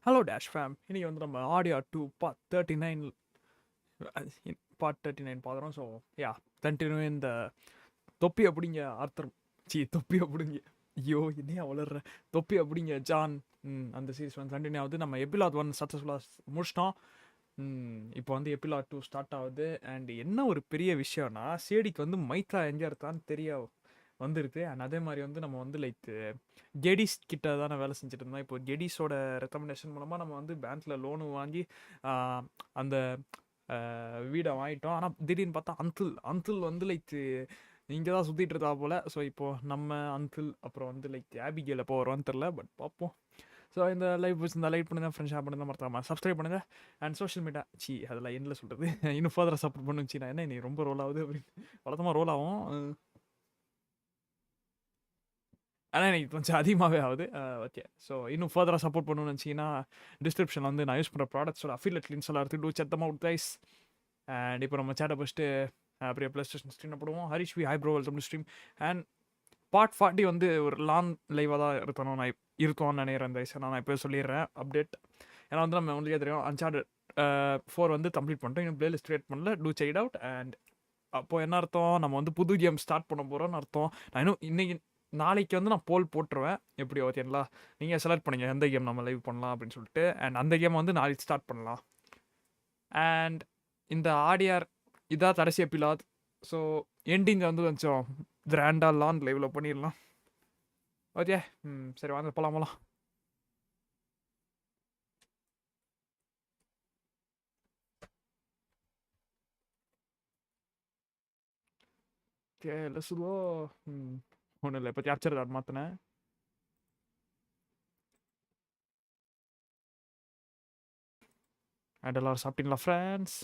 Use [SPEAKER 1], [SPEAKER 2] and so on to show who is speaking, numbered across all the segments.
[SPEAKER 1] Hello dash fame. இன்னைக்கு வந்து நம்ம ஆடியோ 2 பார்ட் 39 பார்க்குறோம். ஸோ யா, கண்டினியூ இந்த தொப்பி அப்படிங்க ஆர்த்தர். தொப்பி அப்படிங்க, ஐயோ என்னையா வளர்ற, தொப்பி அப்படிங்க ஜான். அந்த சீரிஸ் வந்து கண்டினியூ ஆகுது. நம்ம எபிலாட் 1 சக்ஸஸ்ஃபுல்லாக முடிச்சிட்டோம். இப்போ வந்து எபிலாட் 2 ஸ்டார்ட் ஆகுது. அண்ட் என்ன ஒரு பெரிய விஷயம்னா, சேடிக்கு வந்து மைத்ரா எங்கே இருக்கான்னு தெரிய வந்துருக்கு. அண்ட் அதே மாதிரி வந்து நம்ம வந்து லைக் கெடிஸ் கிட்ட தானே வேலை செஞ்சுட்டு இருந்தோம். இப்போ கெடிஸோட ரெக்கமெண்டேஷன் மூலமாக நம்ம வந்து பேங்க்கில் லோனு வாங்கி அந்த வீடை வாங்கிட்டோம். ஆனால் திடீர்னு பார்த்தா அங்கிள் வந்து லைக் இங்கே தான் சுற்றிட்டு இருந்தா போல். ஸோ இப்போது நம்ம அங்கிள் அப்புறம் வந்து லைக் ஆபிகேல எப்போ வருவான்னு தெரில, பட் பார்ப்போம். ஸோ இந்த லைவ் பிடிச்சிருந்தா லைக் பண்ணுங்கள், ஃப்ரெண்ட்ஸ் ஷேர் பண்ணுங்கள், மறக்காம சப்ஸ்கிரைப் பண்ணுங்கள். அண்ட் சோஷியல் மீடியா அதெல்லாம் என்ன சொல்கிறது, இன்னும் ஃபர்தராக சப்போர்ட் பண்ணுச்சு. நான் என்ன நீ ரொம்ப ரோல் ஆகுது அப்படின்னு வளர்த்தமாக ரோல் ஆகும். ஆனால் எனக்கு கொஞ்சம் அதிகமாகவே ஆகுது. ஓகே, ஸோ இன்னும் ஃபர்தராக சப்போர்ட் பண்ணணும்னு நினச்சிங்கன்னா டிஸ்கிரிப்ஷனில் வந்து நான் யூஸ் பண்ணுற ப்ராடக்ட்ஸோட அஃபிலியேட் லிங்க்ஸ் எல்லாம் எடுத்து do check them out guys. And இப்போ நம்ம சேட்டை ஃபஸ்ட்டு அப்படியே ப்ளே ஸ்டேஷன் ஸ்ட்ரீம் போடுவோம். Harish V hi bro welcome stream. And part 40 வந்து ஒரு லாங் லைவாக தான் இருக்கணும். நான் இருக்கோன்னு நினைக்கிறேன். இந்த வயசை நான் இப்போ சொல்லிடுறேன் அப்டேட். ஏன்னா வந்து நம்ம உங்களுக்கே தெரியும், அன்சார்டட் 4 வந்து கம்ப்ளீட் பண்ணிட்டோம். இன்னும் பிளேலிஸ்ட் கிரியேட் பண்ணல, டூ செக் அவுட். அண்ட் அப்போது என்ன அர்த்தம், நம்ம வந்து புது கேம் ஸ்டார்ட் பண்ண போகிறோம்னு அர்த்தம். நான் இன்னும் இன்னைக்கு நாளைக்கு வந்து நான் போல் போட்டுருவேன். எப்படி ஓகேங்களா, நீங்கள் செலக்ட் பண்ணுங்க எந்த கேம் நம்ம லைவ் பண்ணலாம் அப்படின்னு சொல்லிட்டு. அண்ட் அந்த கேம் வந்து நாளைக்கு ஸ்டார்ட் பண்ணலாம். அண்ட் இந்த ஆடிஆர் இதான் கடைசி எபிலாத். ஸோ எண்டிங் வந்து கொஞ்சம் கிராண்டாக லான் லைவில் பண்ணிடலாம். ஓகே, சரி வாங்க போகலாம். ஓகே லெசுவோ. ஒன்றும் இல்லை, இப்போ கேப்சர் கார்டு மாற்றினேன். அண்ட் எல்லோரும் சாப்பிட்டீங்களா ஃப்ரெண்ட்ஸ்?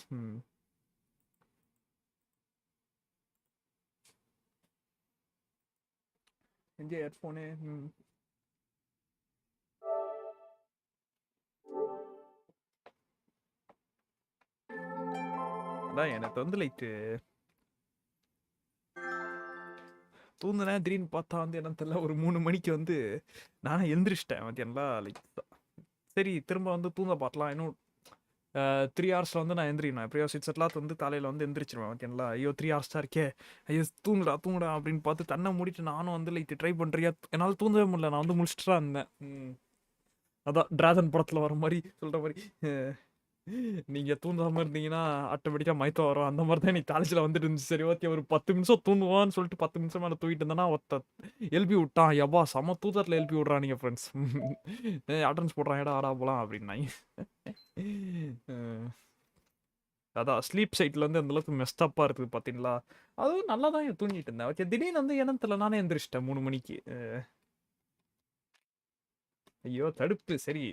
[SPEAKER 1] எங்கே ஹெட்ஃபோனு? அதான் எனக்கு வந்து லைட்டு தூங்குனேன். திடீர்னு பார்த்தா வந்து என்னன்னு தெரியல, ஒரு 3 மணிக்கு வந்து நானே எழுந்திரிச்சிட்டேன். மத்தியானம்ல லைக் சரி திரும்ப வந்து தூங்க பார்க்கலாம். இன்னும் 3 ஹவர்ஸில் வந்து நான் எந்திரிக்கணும். எப்படியோ 6 o'clock வந்து காலையில் வந்து எந்திரிச்சிருவேன். மத்தியானம்ல ஐயோ 3 hours தான் இருக்கே, ஐயோ தூங்குடா அப்படின்னு பார்த்து தன்னை மூடிட்டு நானும் வந்து லைக் ட்ரை பண்ணுறியா, என்னால் தூங்கவே முடியல. நான் வந்து முடிச்சுட்டு தான் இருந்தேன். அதான் டிராகன் படத்தில் வர மாதிரி சொல்கிற மாதிரி, நீங்கள் தூங்காமல் இருந்தீங்கன்னா ஆட்டோமேட்டிக்காக மயக்கம் வரும். அந்த மாதிரி தான் எனக்கு காலேஜில் வந்துட்டு இருந்துச்சு. சரி ஓகே, ஒரு 10 நிமிஷம் தூங்குவான்னு சொல்லிட்டு 10 நிமிஷம் மேலே தூங்கிட்டு இருந்தேன்னா எழுப்பி விட்டான். எவ்வா செம தூக்கத்தில் எழுப்பி விட்றான். நீங்கள் ஃப்ரெண்ட்ஸ் அட்டன்ஸ் போடுறான், ஏடா ஆடா போகலாம் அப்படின்னாங்க. அதான் ஸ்லீப் சைட்டில் வந்து அந்தளவுக்கு மெஸ்டப்பாக இருக்குது பார்த்தீங்களா. அதுவும் நல்லா தான் தூங்கிட்டு இருந்தேன். ஓகே, திடீர்னு வந்து என்னத்தில் நானே எந்திரிச்சிட்டேன் 3 மணிக்கு. ஐயோ தடுப்பு. சரி,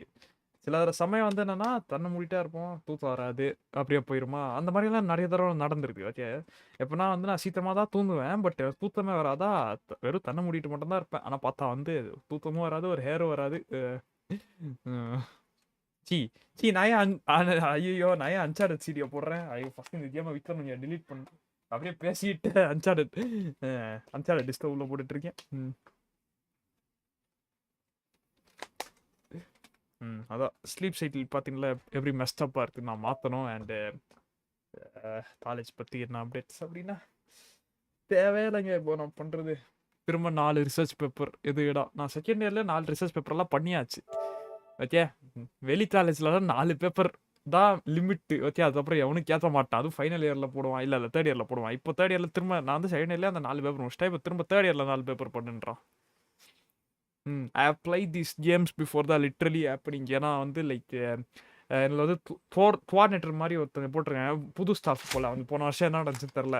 [SPEAKER 1] சில சமயம் வந்து என்னன்னா தன்னை மூடிட்டே இருப்போம், தூக்கம் வராது, அப்படியே போயிருமா. அந்த மாதிரிலாம் நிறைய தடவை நடந்திருக்கு. ஓகே, எப்படின்னா வந்து நான் சீக்கிரமாக தான் தூங்குவேன், பட் தூக்கமே வராதா, வெறும் தன்னை மூடிட்டு மட்டும்தான் இருப்பேன். ஆனால் பார்த்தா வந்து தூக்கமும் வராது, ஒரு ஹேரும் வராது. சி சி நான் ஏன் ஐயோ நான் ஏன் அன்சார்டட் சீடியை போடுறேன். ஐயோ ஃபஸ்ட் இந்த கேமை விற்கணும், டிலீட் பண்ணு. அப்படியே பேசிட்டு அன்சார்டட் டிஸ்கோ உள்ள போட்டுட்டு இருக்கேன். அதான் ஸ்லீப் சைக்கிள் பார்த்தீங்களா எப்படி மெஸ்டப்பாக இருக்குது. நான் மாற்றணும். அண்டு காலேஜ் பற்றி என்ன அப்டேட்ஸ் அப்படின்னா தேவையில்லைங்க. இப்போ நான் பண்ணுறது திரும்ப 4 ரிசர்ச் பேப்பர். எதுடா, நான் செகண்ட் இயரில் 4 ரிசர்ச் பேப்பர்லாம் பண்ணியாச்சு. ஓகே, வெளி காலேஜ்லலாம் 4 பேப்பர் தான் லிமிட்டு. ஓகே, அதுக்கப்புறம் எவனும் கேட்க மாட்டான். அதுவும் ஃபைனல் இயரில் போடுவான், இல்லை தேர்ட் இயரில் போடுவான். இப்போ தேர்ட் இயரில் திரும்ப நான் வந்து செகண்ட் இயர்லேயே அந்த 4 பேப்பர் முடிச்சிட்டேன். இப்போ திரும்ப தேர்ட் இயரில் 4 பேப்பர் பண்ணுன்றான். I have played these games before தான் லிட்ரலி ஹேப்பனிங். ஏன்னா வந்து லைக் என்னில் வந்து கோஆர்டினேட்டர் மாதிரி ஒருத்தங்க போட்டிருக்கேன், புது ஸ்டாஃப் போல். அவங்க போன வருஷம் என்ன நடந்துச்சுன்னு தெரில.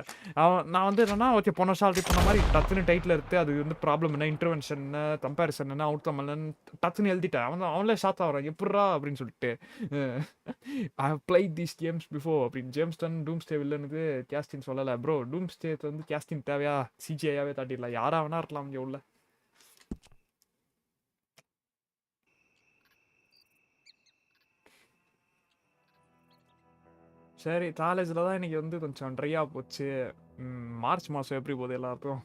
[SPEAKER 1] நான் வந்து என்னன்னா ஓகே போன வருஷம் ஆல்ரெடி பண்ண மாதிரி டக்குன்னு டைட்டில் எடுத்து அது வந்து ப்ராப்ளம் என்ன, இன்டர்வென்ஷன் என்ன, கம்பேரிசன் என்ன, அவுட்கம் என்னன்னு டக்குன்னு எழுதிட்டேன். அவங்களே ஷாக் ஆகிறான், எப்பட்றா அப்படின்னு சொல்லிட்டு. I have played these games before அப்படின்னு. ஜேம்ஸ்டன் டூம்ஸ்டே வில்லனுக்கு கேஸ்டின் சொல்லலை ப்ரோ. டூம்ஸ்டே வந்து கேஸ்டின் தேவையா, சிஜிஐயாவே தாட்டிடலாம், யாரா வேணா இருக்கலாம் இங்கே உள்ள. சரி, காலேஜில் தான் இன்றைக்கி வந்து கொஞ்சம் ட்ரையாக போச்சு. மார்ச் மாதம் எப்படி போகுது எல்லாருக்கும்?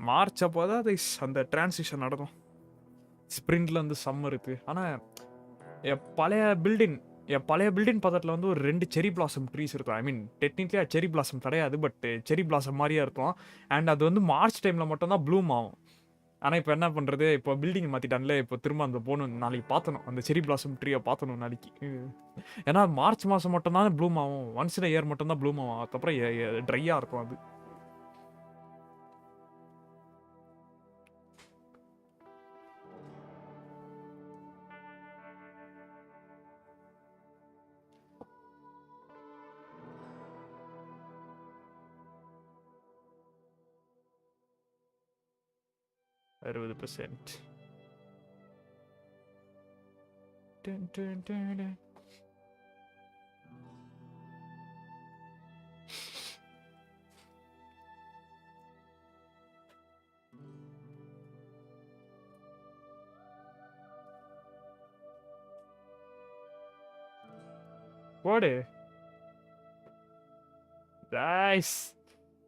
[SPEAKER 1] மார்ச் அப்போ தான் அது அந்த டிரான்சிஷன் நடக்கும். ஸ்ப்ரிங்கில் வந்து சம்மருக்கு. ஆனால் என் பழைய பில்டிங் பக்கத்தில் வந்து ஒரு 2 செரி பிளாசம் ட்ரீஸ் இருக்கும். ஐ மீன் டெக்னிக்கலி செரி பிளாசம் கிடையாது, பட் செரி பிளாசம் மாதிரியே இருக்கும். அண்ட் அது வந்து மார்ச் டைமில் மட்டும்தான் ப்ளூம் ஆகும். ஆனால் இப்போ என்ன பண்ணுறது, இப்போ பில்டிங் மாற்றிட்டான்ல, இப்போ திரும்ப அந்த போகணும், நாளைக்கு பார்த்தணும் அந்த செரி பிளாசம் ட்ரீயை பார்த்தணும் நாளைக்கு. ஏன்னா மார்ச் மாதம் மட்டும்தான் ப்ளூம் ஆகும், ஒன்ஸ் இன் இயர் மட்டும்தான் ப்ளூம் ஆகும், அதுக்கப்புறம் ட்ரையாக இருக்கும் அது. %. போடு. நைஸ்.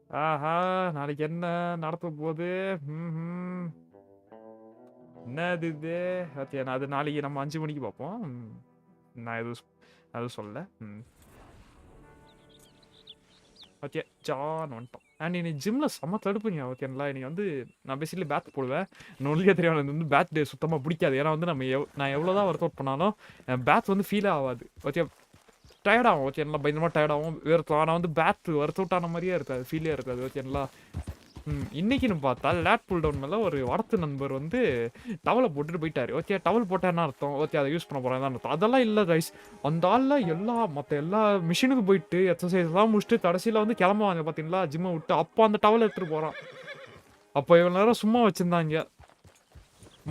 [SPEAKER 1] ஆஹா, நாளைக்கு என்ன நடத்த போகுது? என்னது இது? ஓகே, நான் அது நாளைக்கு நம்ம 5 மணிக்கு பார்ப்போம். நான் எதுவும் சொல்லல. ஓகே, ஜான் வந்துட்டோம். அண்ட் இன்னைக்கு ஜிம்மில் செம்ம தடுப்புங்க. ஓகேங்களா, இன்னைக்கு வந்து நான் பேசிக்கலி பேத் போடுவேன். நொல்லியாக தெரியும், எனக்கு வந்து பேத் டே சுத்தமாக பிடிக்காது. ஏன்னா வந்து நான் எவ்வளோ தான் ஒர்க் அவுட் பண்ணாலும் பேத் வந்து ஃபீலே ஆகாது. ஓகே, டயர்டாகும். ஓகேங்களா, பயங்கரமாக டயர்டாகும், வேர்த்தும். ஆனால் வந்து பேத் ஒர்க் அவுட் ஆன மாதிரியே இருக்காது, ஃபீலே இருக்காது. ஓகேங்களா, இன்னைக்குன்னு பார்த்தா லேட் புல் டவுன் மேலே ஒரு வரத்து நண்பர் வந்து டவலை போட்டுட்டு போயிட்டாரு. ஓகே, டவல் போட்டால் என்ன அர்த்தம்? ஓகே, அதை யூஸ் பண்ண போகிறேன் தான் அர்த்தம். அதெல்லாம் இல்லை கைஸ். அந்த ஆளில் மற்ற எல்லா மிஷினுக்கு போயிட்டு எக்ஸசைஸ்லாம் முடிச்சுட்டு கடைசியில் வந்து கிளம்புவாங்க பார்த்தீங்களா ஜிம்மை விட்டு. அப்போ அந்த டவலை எடுத்துகிட்டு போகிறான். அப்போ இவ்வளோ நேரம் சும்மா வச்சுருந்தாங்க,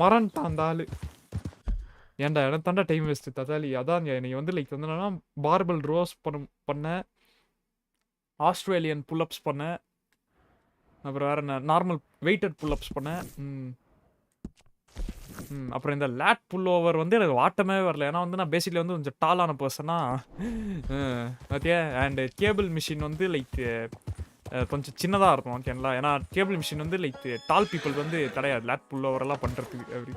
[SPEAKER 1] மறந்துட்டான் அந்த ஆள். ஏன்டா எனக்கு தாண்டா டைம் வேஸ்ட்டு ததாலி. அதான் நீங்கள் வந்து லைக் வந்து என்னன்னா பார்பல் ரோஸ் பண்ணேன், ஆஸ்திரேலியன் புல்அப்ஸ் பண்ணேன், அப்புறம் வேறு என்ன நார்மல் வெயிட்டட் புல்அப்ஸ் பண்ணேன். அப்புறம் இந்த லேட் புல் ஓவர் வந்து எனக்கு வாட்டமே வரல. ஏன்னா வந்து நான் பேசிக்கலி வந்து கொஞ்சம் டாலான பர்சனா. ஓகே, அண்டு கேபிள் மிஷின் வந்து லைக் கொஞ்சம் சின்னதாக இருக்கும். ஓகேங்களா, ஏன்னா கேபிள் மிஷின் வந்து லைக் டால் பீப்புள் வந்து கிடையாது லேட் புல் ஓவரெல்லாம் பண்ணுறதுக்கு. அப்படி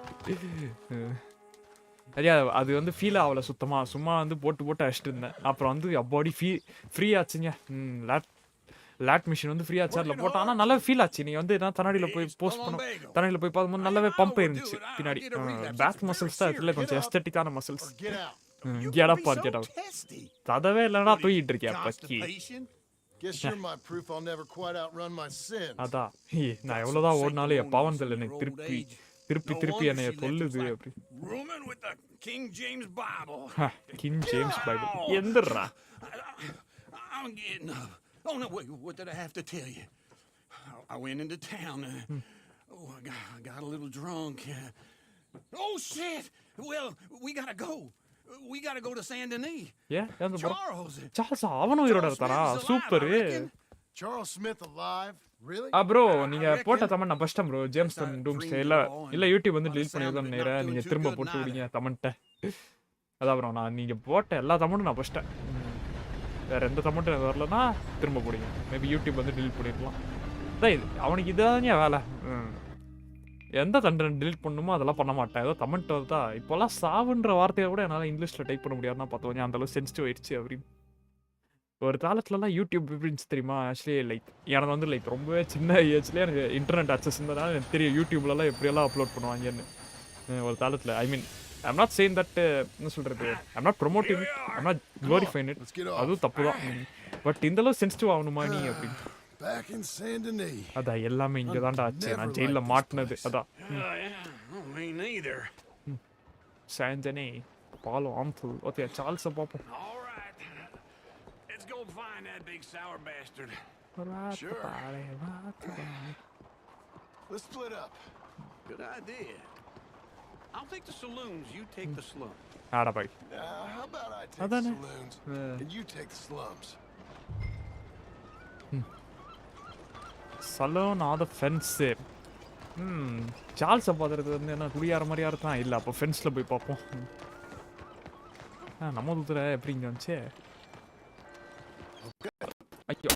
[SPEAKER 1] சரியா, அது வந்து ஃபீல் ஆகலை சுத்தமாக. சும்மா வந்து போட்டு அடிச்சிட்டு இருந்தேன். அப்புறம் வந்து பாடி ஃப்ரீ ஆச்சுங்க. லேட் மிஷின் வந்து ஃப்ரீ ஆச்சு, அதில் போட்டோம். ஆனால் நல்லா ஃபீல் ஆச்சு. நீங்கள் வந்து என்ன தண்ணாடியில் போய் தண்ணாடியில் போய் பார்க்கும்போது நல்லாவே பம்ப் இருந்துச்சு பின்னாடி. பேக் மசில்ஸ் தான் இதில் கொஞ்சம் எஸ்தட்டிக்கான மசில்ஸ். கெடப்பா கெடப் ததவே இல்லைன்னா தூக்கிட்டு இருக்கேன் பக்கி. அதான் நான் எவ்வளோதான் ஓடினாலும் என் பாவன்கள் என்னை திருப்பி என்னைய சொல்லுது. அப்படி king James Bible Enthira.
[SPEAKER 2] Oh, no, what did I have to tell you? I went into town. I got a little drunk. Oh, shit! Well, we gotta go. We gotta go to Saint Denis.
[SPEAKER 1] Yeah, Charles, அவனும் உயிரோட இருக்காரா? Super.
[SPEAKER 2] Charles Smith alive? Really?
[SPEAKER 1] Bro, நீங்க போட்ட comment நான் first bro James டூம்ஸ் இல்ல YouTube வந்து delete பண்ணிடுதான் நேரா. நீங்க திரும்ப போட்டு விடுங்க கமெண்ட்டை. அதான் ப்ரோ, நீங்க போட்ட எல்லா கமெண்ட்டும் நான் ஃபர்ஸ்ட். வேறு எந்த கமெண்ட்டும் வரலன்னா திரும்ப போடுங்க. மேபி யூடியூப் வந்து டிலீட் பண்ணிடலாம். அதான் இது அவனுக்கு இதாங்க வேலை. எந்த கண்டென்ட் டிலீட் பண்ணணுமோ அதெல்லாம் பண்ண மாட்டேன். ஏதோ கமெண்ட் வருதா, இப்போல்லாம் சாவுன்ற வார்த்தையை கூட என்னால் இங்கிலீஷில் டைப் பண்ண முடியாதுன்னா பார்த்தோம். அந்தளவு சென்சிட்டிவ் ஆயிடுச்சு அப்படின்னு. ஒரு காலத்துலலாம் யூடியூப் எப்படின்னு தெரியுமா? ஆக்சுவலி லைக் எனக்கு வந்து லைக் ரொம்பவே சின்ன ஏஜ்லேயே எனக்கு இன்டர்நெட் அக்சஸ் இருந்ததுனால எனக்கு தெரியும் யூடியூப்லலாம் எப்படியெல்லாம் அப்லோட் பண்ணுவாங்கன்னு. ஒரு காலத்தில் ஐ மீன் I'm not saying that என்ன சொல்கிறது, I'm not promoting it, I'm not glorifying it. அதுவும் தப்பு தான். பட் இந்தளவு சென்சிட்டிவ் ஆகணுமா நீ அப்படின்னு. அதான் எல்லாமே இங்கே தான்டா ஆச்சு. நான் ஜெயிலில் மாட்டினது அதான். சாந்தனே பாலம் ஆம்ஃபுல். ஓகே, சார்ல்ஸை பார்ப்போம்.
[SPEAKER 2] Let's split up. Good idea. I'll take the saloons, you take the slums.
[SPEAKER 1] ஆடா by.
[SPEAKER 2] How about I take the saloons and you take the slums?
[SPEAKER 1] Saloon are the fence. சார்ல்ஸை பார்த்துறது வந்து என்ன குடியார மாதிரியா இருக்கான்? இல்லை, அப்போ ஃபென்ஸில் போய் பார்ப்போம். நம்ம தூத்துல எப்படி இங்கே வந்துச்சு? ஐயோ,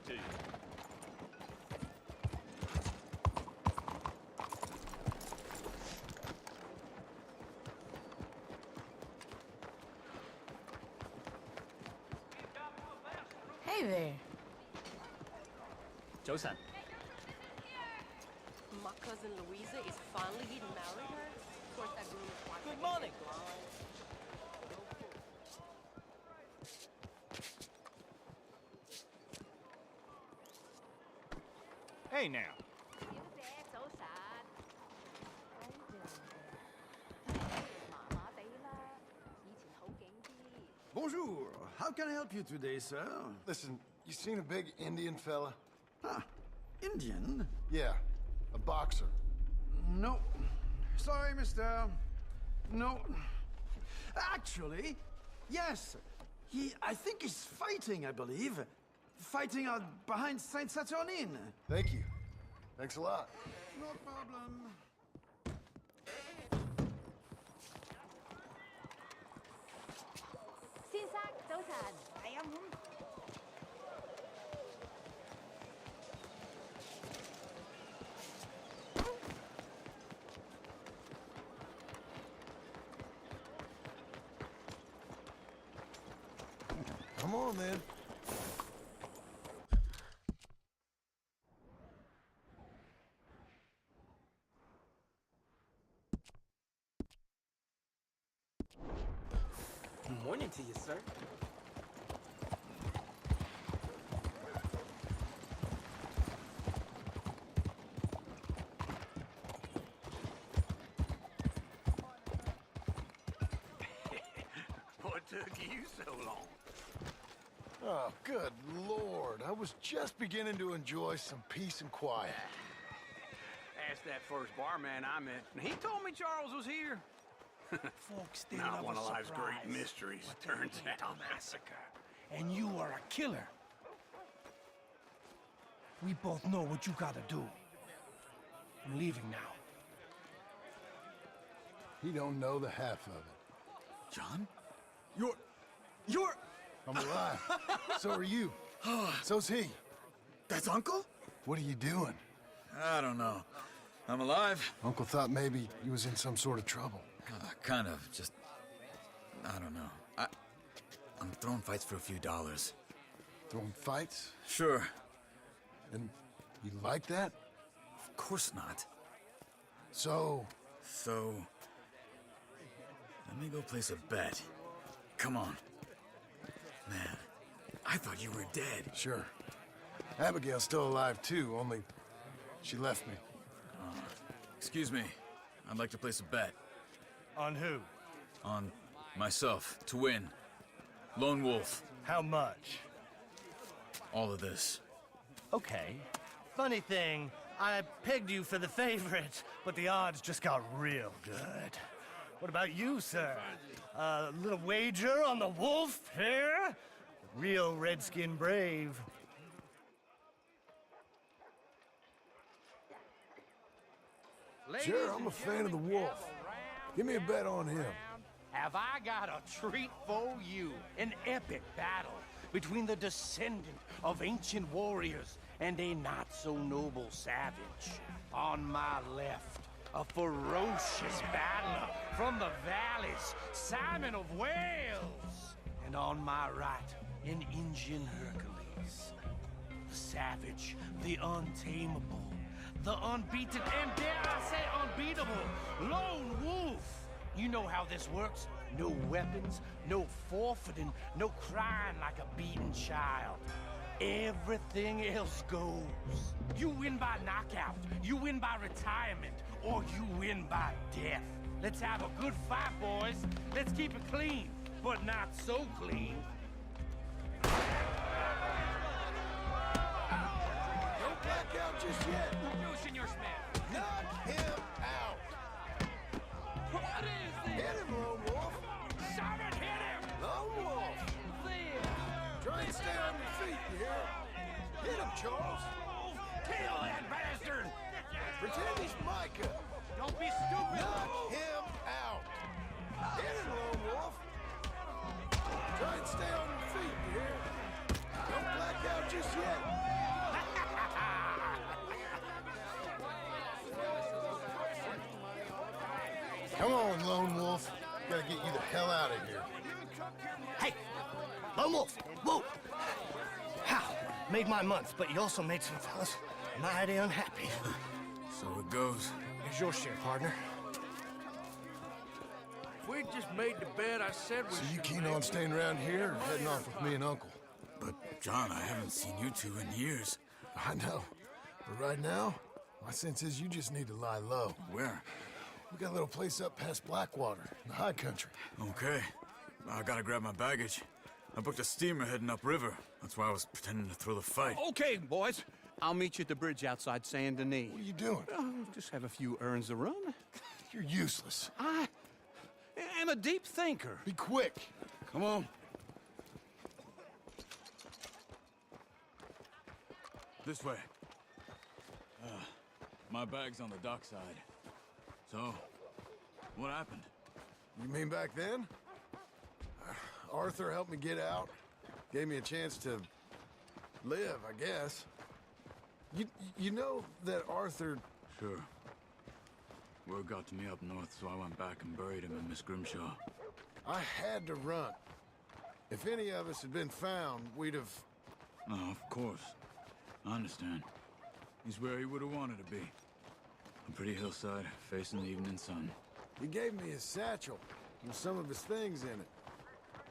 [SPEAKER 2] it to you.
[SPEAKER 3] Hey there.
[SPEAKER 4] 早晨。
[SPEAKER 5] My cousin Louisa is finally getting married her. Of course, that groom is watching.
[SPEAKER 4] Good morning.
[SPEAKER 6] Hey now.
[SPEAKER 3] 小姐早晨。麻麻地啦，以前好景啲。
[SPEAKER 7] Bonjour. How can I help you today, sir?
[SPEAKER 8] Listen, you seen a big Indian fella?
[SPEAKER 7] Ah, Indian?
[SPEAKER 8] Yeah, a boxer.
[SPEAKER 7] No. Sorry, mister. No. Actually, yes. I think he's fighting, I believe. Fighting out behind Saint Saturnin.
[SPEAKER 8] Thank you. Thanks a lot.
[SPEAKER 7] No problem.
[SPEAKER 3] 先生早晨。係啊，Come
[SPEAKER 8] on, man.
[SPEAKER 4] Morning to you, sir.
[SPEAKER 2] What took you so long?
[SPEAKER 8] Oh, good Lord. I was just beginning to enjoy some peace and quiet.
[SPEAKER 2] Asked that first barman I met, and he told me Charles was here.
[SPEAKER 9] Folks, they
[SPEAKER 2] Not
[SPEAKER 9] love
[SPEAKER 2] one
[SPEAKER 9] a
[SPEAKER 2] of life's
[SPEAKER 9] surprise,
[SPEAKER 2] great mysteries,
[SPEAKER 9] but they
[SPEAKER 2] turns
[SPEAKER 9] hate
[SPEAKER 2] out.
[SPEAKER 9] a massacre. And you are a killer. We both know what you gotta do. I'm leaving now.
[SPEAKER 8] He don't know the half of it.
[SPEAKER 7] John? You're...
[SPEAKER 8] I'm alive. So are you. So's he.
[SPEAKER 7] That's Uncle?
[SPEAKER 8] What are you doing?
[SPEAKER 10] I don't know. I'm alive.
[SPEAKER 8] Uncle thought maybe he was in some sort of trouble.
[SPEAKER 10] Kind of. Just... I don't know. I'm throwing fights for a few dollars.
[SPEAKER 8] Throwing fights?
[SPEAKER 10] Sure.
[SPEAKER 8] And you like that?
[SPEAKER 10] Of course not.
[SPEAKER 8] So,
[SPEAKER 10] So... Let me go place a bet. Come on. Man, I thought you were dead.
[SPEAKER 8] sure. Abigail's still alive too, only she left me.
[SPEAKER 10] Excuse me. I'd like to place a bet.
[SPEAKER 9] On who?
[SPEAKER 10] On myself, to win. Lone Wolf.
[SPEAKER 9] How much?
[SPEAKER 10] All of this.
[SPEAKER 9] Okay. Funny thing, I pegged you for the favorite, but the odds just got real good. What about you, sir? A little wager on the wolf here? Real redskin brave.
[SPEAKER 8] Sure, I'm a fan of the wolf. Give me a bet on him.
[SPEAKER 11] Have I got a treat for you? An epic battle between the descendant of ancient warriors and a not-so-noble savage. On my left, a ferocious battler from the valleys, Simon of Wales. And on my right, an Indian Hercules. The savage, the untamable, the unbeaten, and dare I say unbeatable, Lone Wolf. You know how this works. No weapons, no forfeiting, no crying like a beaten child. Everything else goes. You win by knockout, you win by retirement, or you win by death. Let's have a good fight, boys. Let's keep it clean, but not so clean.
[SPEAKER 7] Don't black out just yet.
[SPEAKER 11] No, Senor Smith.
[SPEAKER 8] Knock him out!
[SPEAKER 11] What is this?
[SPEAKER 8] Hit him, Lone Wolf!
[SPEAKER 11] Simon, hit him!
[SPEAKER 8] Lone Wolf! Try and stay on your feet, you hear? Hit him, Charles!
[SPEAKER 11] Kill that bastard!
[SPEAKER 8] Pretend he's Micah!
[SPEAKER 11] Don't be stupid!
[SPEAKER 8] Knock him out! Hit him, Lone Wolf! Try and stay on your feet, you hear? Don't black out just yet!
[SPEAKER 9] Hey, lone wolf, whoa! How? Made my month, but you also made some fellas mighty unhappy.
[SPEAKER 10] So it goes.
[SPEAKER 9] Here's your share, partner.
[SPEAKER 11] If we just made the bed I said we
[SPEAKER 8] So you
[SPEAKER 11] should
[SPEAKER 8] keen
[SPEAKER 11] make,
[SPEAKER 8] on staying around here or heading off with me and Uncle?
[SPEAKER 10] But, John, I haven't seen you two in years.
[SPEAKER 8] I know. But right now, my sense is you just need to lie low.
[SPEAKER 10] Where?
[SPEAKER 8] We got a little place up past Blackwater, in the high country.
[SPEAKER 10] Okay. I gotta grab my baggage. I booked a steamer heading upriver. That's why I was pretending to throw the fight.
[SPEAKER 2] Okay, boys. I'll meet you at the bridge outside Saint Denis.
[SPEAKER 8] What are you doing?
[SPEAKER 2] Just have a few errands to run.
[SPEAKER 8] You're useless.
[SPEAKER 2] I am a deep thinker.
[SPEAKER 8] Be quick.
[SPEAKER 2] Come on.
[SPEAKER 10] This way. My bag's on the dockside. So, what happened?
[SPEAKER 8] You mean back then? Arthur helped me get out. Gave me a chance to live, I guess. You know that Arthur...
[SPEAKER 10] Sure. Word got to me up north, so I went back and buried him in Miss Grimshaw.
[SPEAKER 8] I had to run. If any of us had been found, we'd have...
[SPEAKER 10] Oh, of course. I understand. He's where he would have wanted to be. A pretty hillside, facing the evening sun.
[SPEAKER 8] He gave me his satchel with some of his things in it.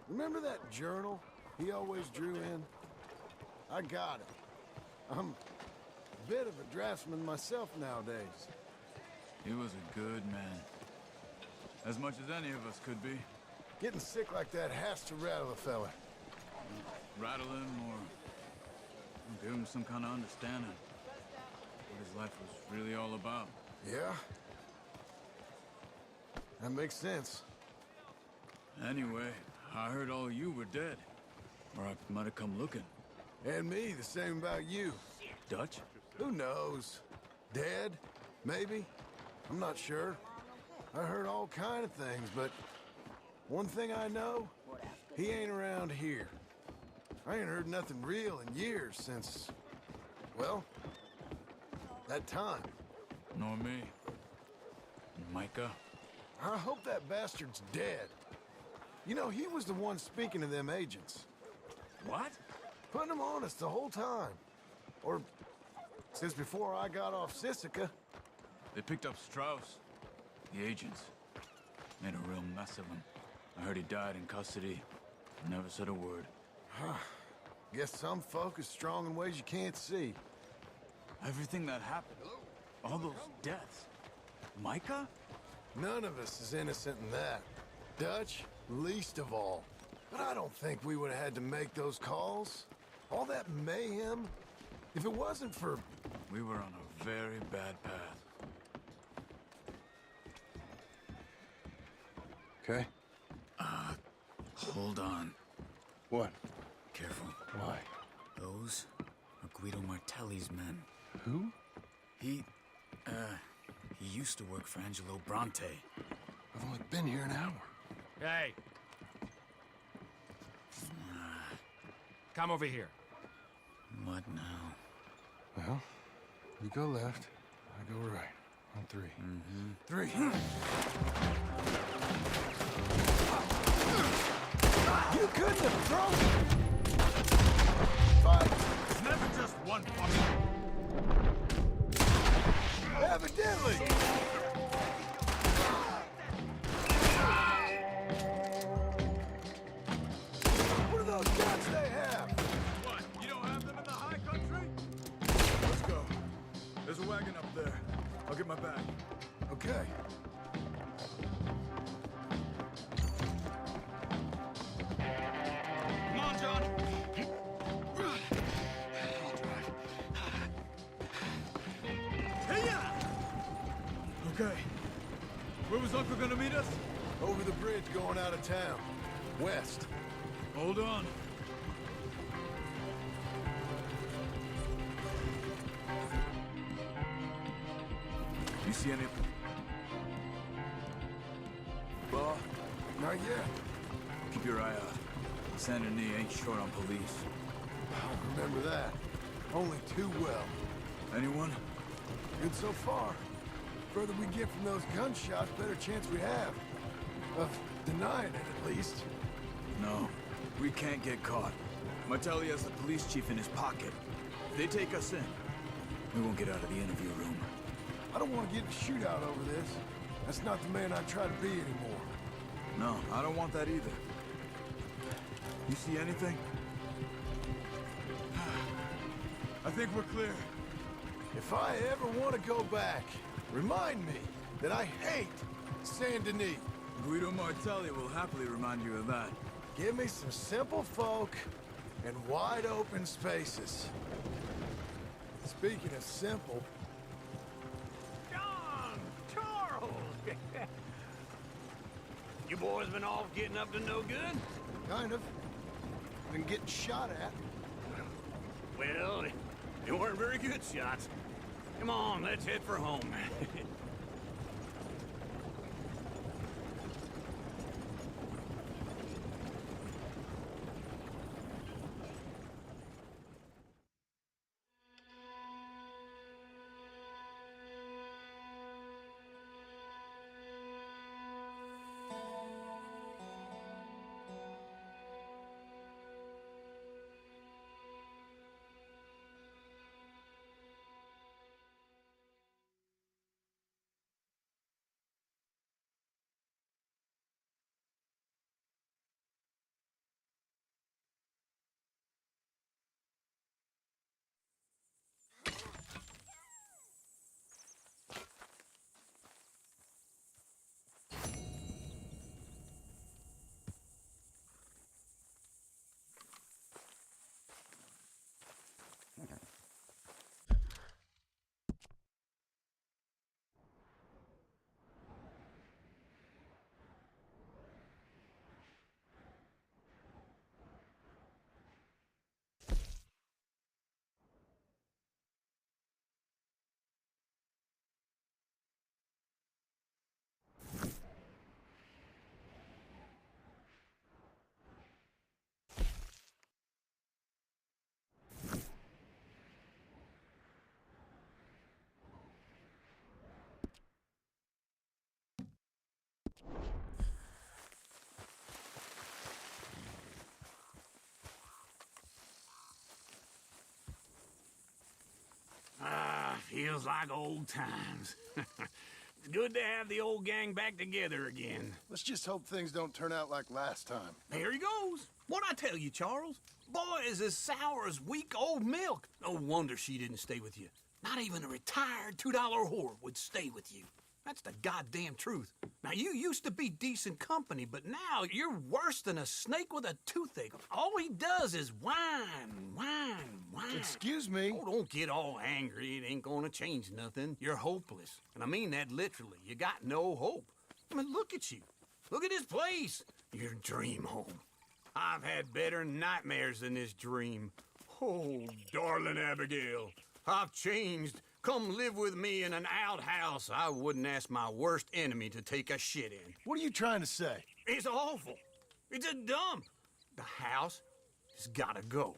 [SPEAKER 8] Remember that journal he always drew in? I got it. I'm a bit of a draftsman myself nowadays.
[SPEAKER 10] He was a good man. As much as any of us could be.
[SPEAKER 8] Getting sick like that has to rattle a fella.
[SPEAKER 10] Rattle him or give him some kind of understanding. What his life was really all about.
[SPEAKER 8] Yeah? That makes sense.
[SPEAKER 10] Anyway, I heard all you were dead. Or I might have come looking.
[SPEAKER 8] And me, the same about you.
[SPEAKER 10] Dutch?
[SPEAKER 8] Who knows? Dead? Maybe? I'm not sure. I heard all kind of things, but one thing I know, he ain't around here. I ain't heard nothing real in years since, well, that time.
[SPEAKER 10] Nor me. Micah?
[SPEAKER 8] I hope that bastard's dead. You know, he was the one speaking to them agents.
[SPEAKER 10] What?
[SPEAKER 8] Putting them on us the whole time. Or since before I got off Sisika.
[SPEAKER 10] They picked up Strauss. The agents. Made a real mess of him. I heard he died in custody. Never said a word.
[SPEAKER 8] Guess some folk is strong in ways you can't see.
[SPEAKER 10] Everything that happened. All those deaths. Micah?
[SPEAKER 8] None of us is innocent in that. Dutch, least of all. But I don't think we would have had to make those calls. All that mayhem. If it wasn't for...
[SPEAKER 10] We were on a very bad path.
[SPEAKER 8] Okay.
[SPEAKER 10] Hold on.
[SPEAKER 8] What?
[SPEAKER 10] Careful.
[SPEAKER 8] Why?
[SPEAKER 10] Those are Guido Martelli's men.
[SPEAKER 8] Who?
[SPEAKER 10] He used to work for Angelo Bronte.
[SPEAKER 8] I've only been here an hour.
[SPEAKER 11] Hey. Come over here.
[SPEAKER 10] What now?
[SPEAKER 8] Well, you go left, I go right. On three. Three. You couldn't have thrown it! Five.
[SPEAKER 11] It's never just one punch.
[SPEAKER 8] Evidently! What are those guns they have?
[SPEAKER 10] What? You don't have them in the high country? Let's go. There's a wagon up there. I'll get my bag.
[SPEAKER 8] Okay.
[SPEAKER 2] Come on, John.
[SPEAKER 10] Okay. Where was Uncle gonna meet us?
[SPEAKER 8] Over the bridge going out of town. West.
[SPEAKER 10] Hold on. You see any...
[SPEAKER 8] Not yet.
[SPEAKER 10] Keep your eye out. Saint Denis ain't short on police.
[SPEAKER 8] I'll remember that. Only too well.
[SPEAKER 10] Anyone?
[SPEAKER 8] Good so far. Further we get from those gunshots, better chance we have. Of denying it, at least.
[SPEAKER 10] No, we can't get caught. Martelli has the police chief in his pocket. If they take us in, we won't get out of the interview room.
[SPEAKER 8] I don't want to get in a shootout over this. That's not the man I try to be anymore.
[SPEAKER 10] No, I don't want that either. You see anything? I think we're clear.
[SPEAKER 8] If I ever want to go back, remind me that I hate Saint Denis.
[SPEAKER 10] Guido Martelli will happily remind you of that.
[SPEAKER 8] Give me some simple folk and wide open spaces. Speaking of simple,
[SPEAKER 2] John! Charles! You boys been off getting up to no good?
[SPEAKER 8] kind of. Been getting shot at.
[SPEAKER 2] Well, they weren't very good shots. Come on, let's head for home. Feels like old times. It's good to have the old gang back together again.
[SPEAKER 8] Let's just hope things don't turn out like last time.
[SPEAKER 2] There he goes. What'd I tell you, Charles? Boy is as sour as weak old milk. No wonder she didn't stay with you. Not even a retired $2 whore would stay with you. That's the goddamn truth. Now, you used to be decent company, but now you're worse than a snake with a toothache. All he does is whine, whine, whine.
[SPEAKER 8] Excuse me?
[SPEAKER 2] Oh, don't get all angry. It ain't gonna change nothing. You're hopeless. And I mean that literally. You got no hope. I mean, look at you. Look at this place. Your dream home. I've had better nightmares than this dream. Oh, darling Abigail, I've changed. Come live with me in an outhouse I wouldn't ask my worst enemy to take a shit in.
[SPEAKER 8] What are you trying to say?
[SPEAKER 2] It's awful. It's a dump. The house has gotta go.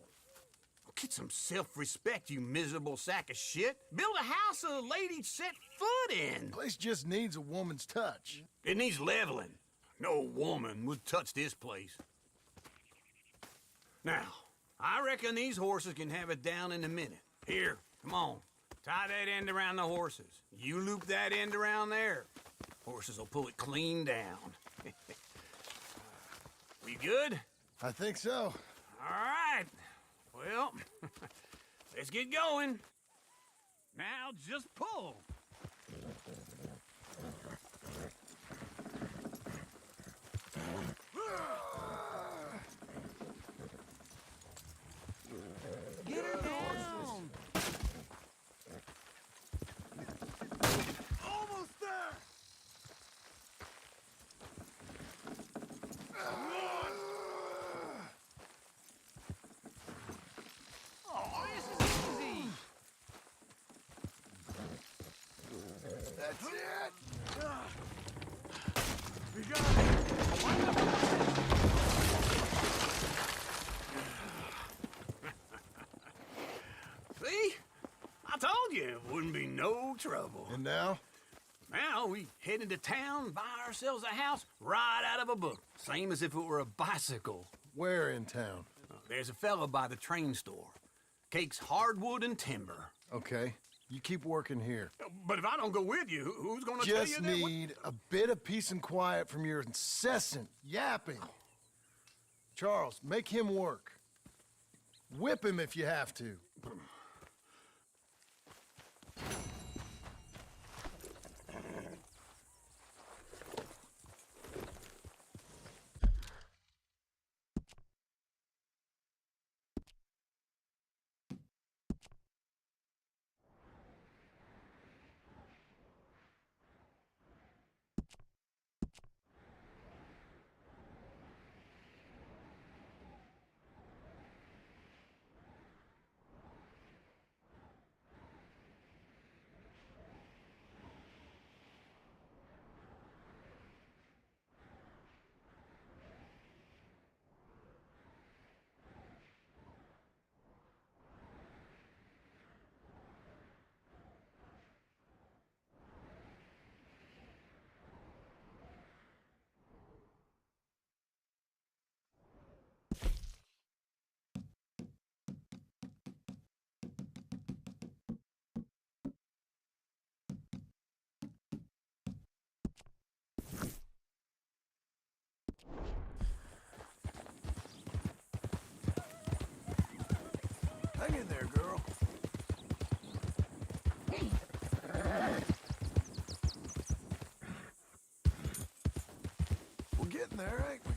[SPEAKER 2] Get some self-respect, you miserable sack of shit. Build a house a lady'd set foot in.
[SPEAKER 8] Place just needs a woman's touch.
[SPEAKER 2] It needs leveling. No woman would touch this place. Now, I reckon these horses can have it down in a minute. Here, come on. Tie that end around the horses. You loop that end around there. Horses will pull it clean down. We good?
[SPEAKER 8] I think so.
[SPEAKER 2] All right. Well, let's get going. Now just pull.
[SPEAKER 11] Get her down!
[SPEAKER 8] Almost there!
[SPEAKER 11] Oh, this is easy!
[SPEAKER 8] That's it!
[SPEAKER 2] We got it. See? I told you it wouldn't be no trouble.
[SPEAKER 8] And now?
[SPEAKER 2] Now we head into town, buy ourselves a house right out of a book. Same as if it were a bicycle.
[SPEAKER 8] Where in town?
[SPEAKER 2] There's a fella by the train store. Cakes hardwood and timber.
[SPEAKER 8] Okay, you keep working here.
[SPEAKER 2] But if I don't go with you, who's gonna tell you
[SPEAKER 8] Just
[SPEAKER 2] that?
[SPEAKER 8] need a bit of peace and quiet from your incessant yapping. Charles, make him work. Whip him if you have to. Hang in there, girl. We're getting there, ain't we?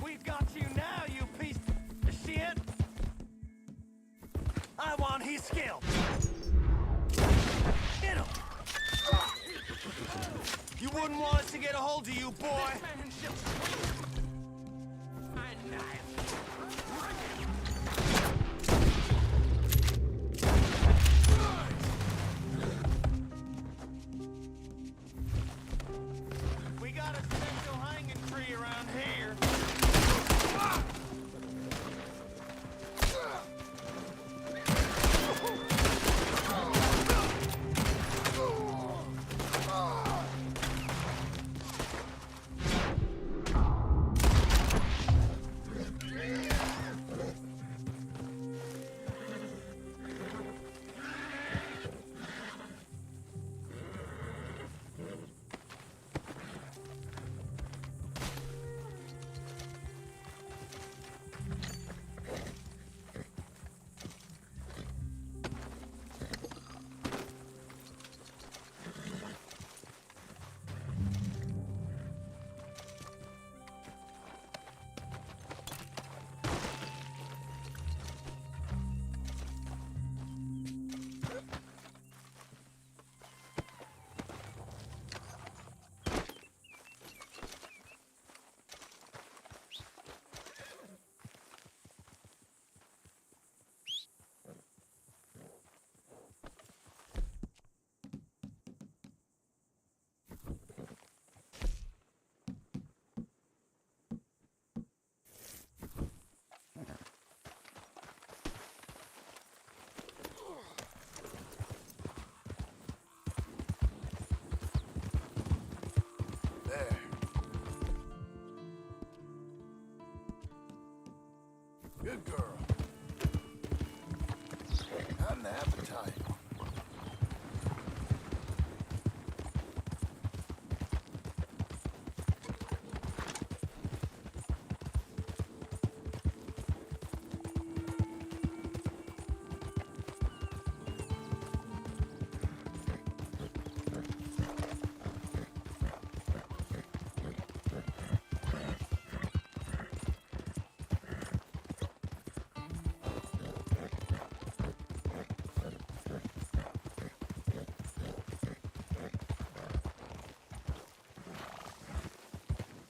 [SPEAKER 9] We've got you now, you piece of shit! I want his skill! Get him! You wouldn't want us to get a hold of you, boy! We got a special hanging tree around here.
[SPEAKER 8] Good girl. Had an appetite.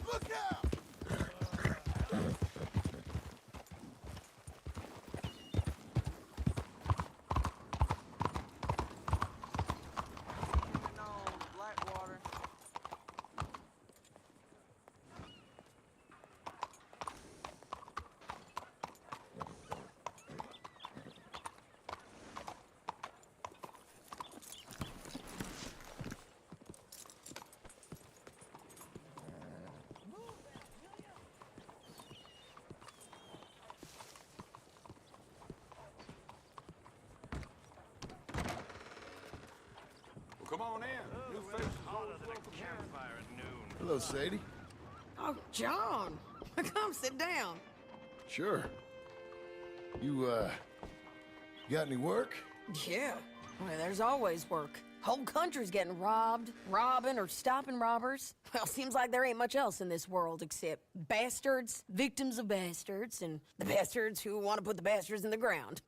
[SPEAKER 8] Look out!
[SPEAKER 11] Blackwater.
[SPEAKER 2] Well, come on in. New faces always welcome.
[SPEAKER 11] Campfire at noon.
[SPEAKER 8] Hello, Sadie.
[SPEAKER 4] Oh, John. Come sit down.
[SPEAKER 8] Sure. You got any work?
[SPEAKER 4] Yeah. Well, there's always work. Whole country's getting robbed, robbing, or stopping robbers. Well, seems like there ain't much else in this world except bastards, victims of bastards, and the bastards who want to put the bastards in the ground.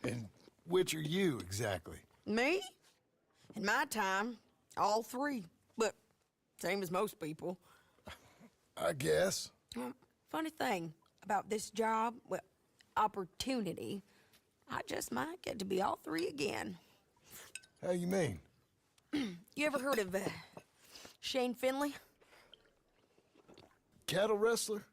[SPEAKER 8] And which are you, exactly?
[SPEAKER 4] Me? In my time, all three. But same as most people.
[SPEAKER 8] I guess.
[SPEAKER 4] Funny thing about this job, well, opportunity, I just might get to be all three again.
[SPEAKER 8] How you mean?
[SPEAKER 4] You ever heard of Shane Finley?
[SPEAKER 8] Cattle wrestler?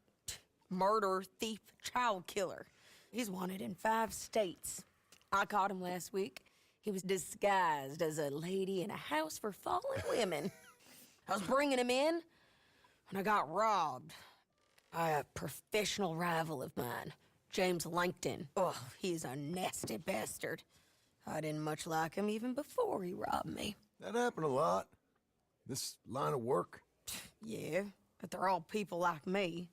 [SPEAKER 4] Murderer, thief, child killer. He's wanted in 5 states. I caught him last week. He was disguised as a lady in a house for fallen women. I was bringing him in when I got robbed by a professional rival of mine, James Langton. Oh, he's a nasty bastard. I didn't much like him even before he robbed me.
[SPEAKER 8] That happened a lot. This line of work.
[SPEAKER 4] Yeah, but they're all people like me.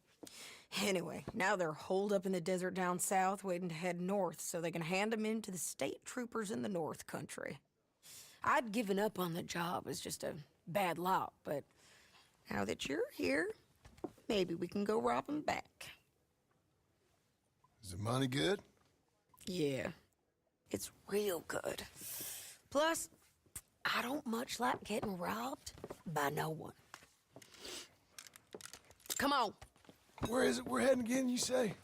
[SPEAKER 4] Anyway, now they're holed up in the desert down south, waiting to head north so they can hand them in to the state troopers in the north country. I'd given up on the job as just a bad lot, but now that you're here, maybe we can go rob them back.
[SPEAKER 8] Is the money good?
[SPEAKER 4] Yeah, it's real good. Plus, I don't much like getting robbed by no one. Come on.
[SPEAKER 8] Where is it we're heading again, you say?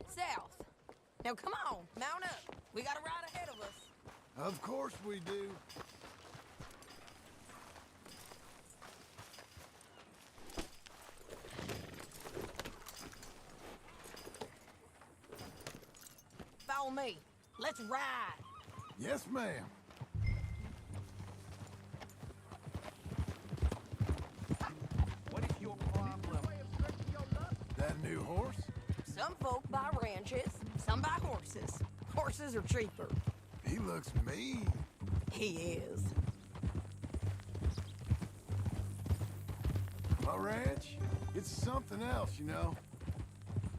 [SPEAKER 4] South. Now come on, mount up. We got a ride ahead of us.
[SPEAKER 8] Of course we do.
[SPEAKER 4] Follow me. Let's ride.
[SPEAKER 8] Yes, ma'am.
[SPEAKER 11] What is your problem?
[SPEAKER 8] That new horse?
[SPEAKER 4] Some folk buy ranches, some buy horses. Horses are cheaper.
[SPEAKER 8] He looks mean.
[SPEAKER 4] He is.
[SPEAKER 8] My ranch, it's something else, you know.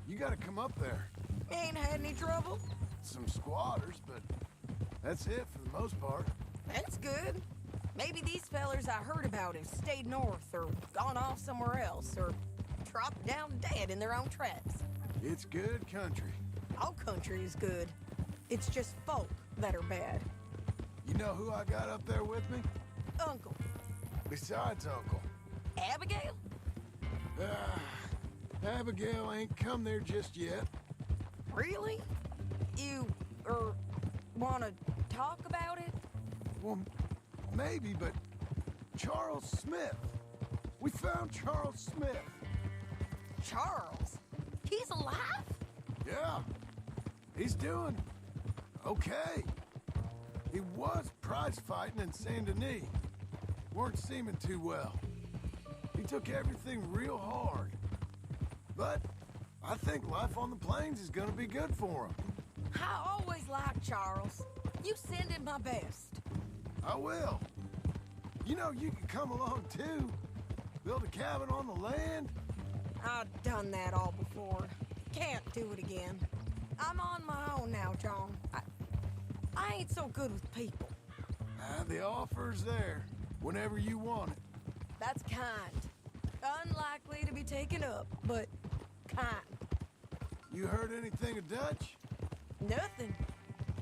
[SPEAKER 8] You gotta come up there.
[SPEAKER 4] Ain't had any trouble?
[SPEAKER 8] Some squatters, but that's it for the most part.
[SPEAKER 4] That's good. Maybe these fellers I heard about have stayed north or gone off somewhere else or dropped down dead in their own tracks.
[SPEAKER 8] It's good country.
[SPEAKER 4] All country is good. It's just folk that are bad.
[SPEAKER 8] You know who I got up there with me?
[SPEAKER 4] Uncle.
[SPEAKER 8] Besides Uncle.
[SPEAKER 4] Abigail?
[SPEAKER 8] Abigail ain't come there just yet.
[SPEAKER 4] Really? You, wanna talk about it?
[SPEAKER 8] Well, maybe, but Charles Smith. We found Charles Smith.
[SPEAKER 4] Charles? He's alive?
[SPEAKER 8] Yeah. He's doing okay. He was prize fighting in Saint Denis. Weren't seeming too well. He took everything real hard. But I think life on the plains is gonna be good for him.
[SPEAKER 4] I always liked Charles. You send him my best.
[SPEAKER 8] I will. You know, you can come along too. Build a cabin on the land.
[SPEAKER 4] I've done that all before. Can't do it again. I'm on my own now, John. I ain't so good with people.
[SPEAKER 8] The offer's there whenever you want it.
[SPEAKER 4] That's kind. Unlikely to be taken up, but kind.
[SPEAKER 8] You heard anything of Dutch?
[SPEAKER 4] Nothing.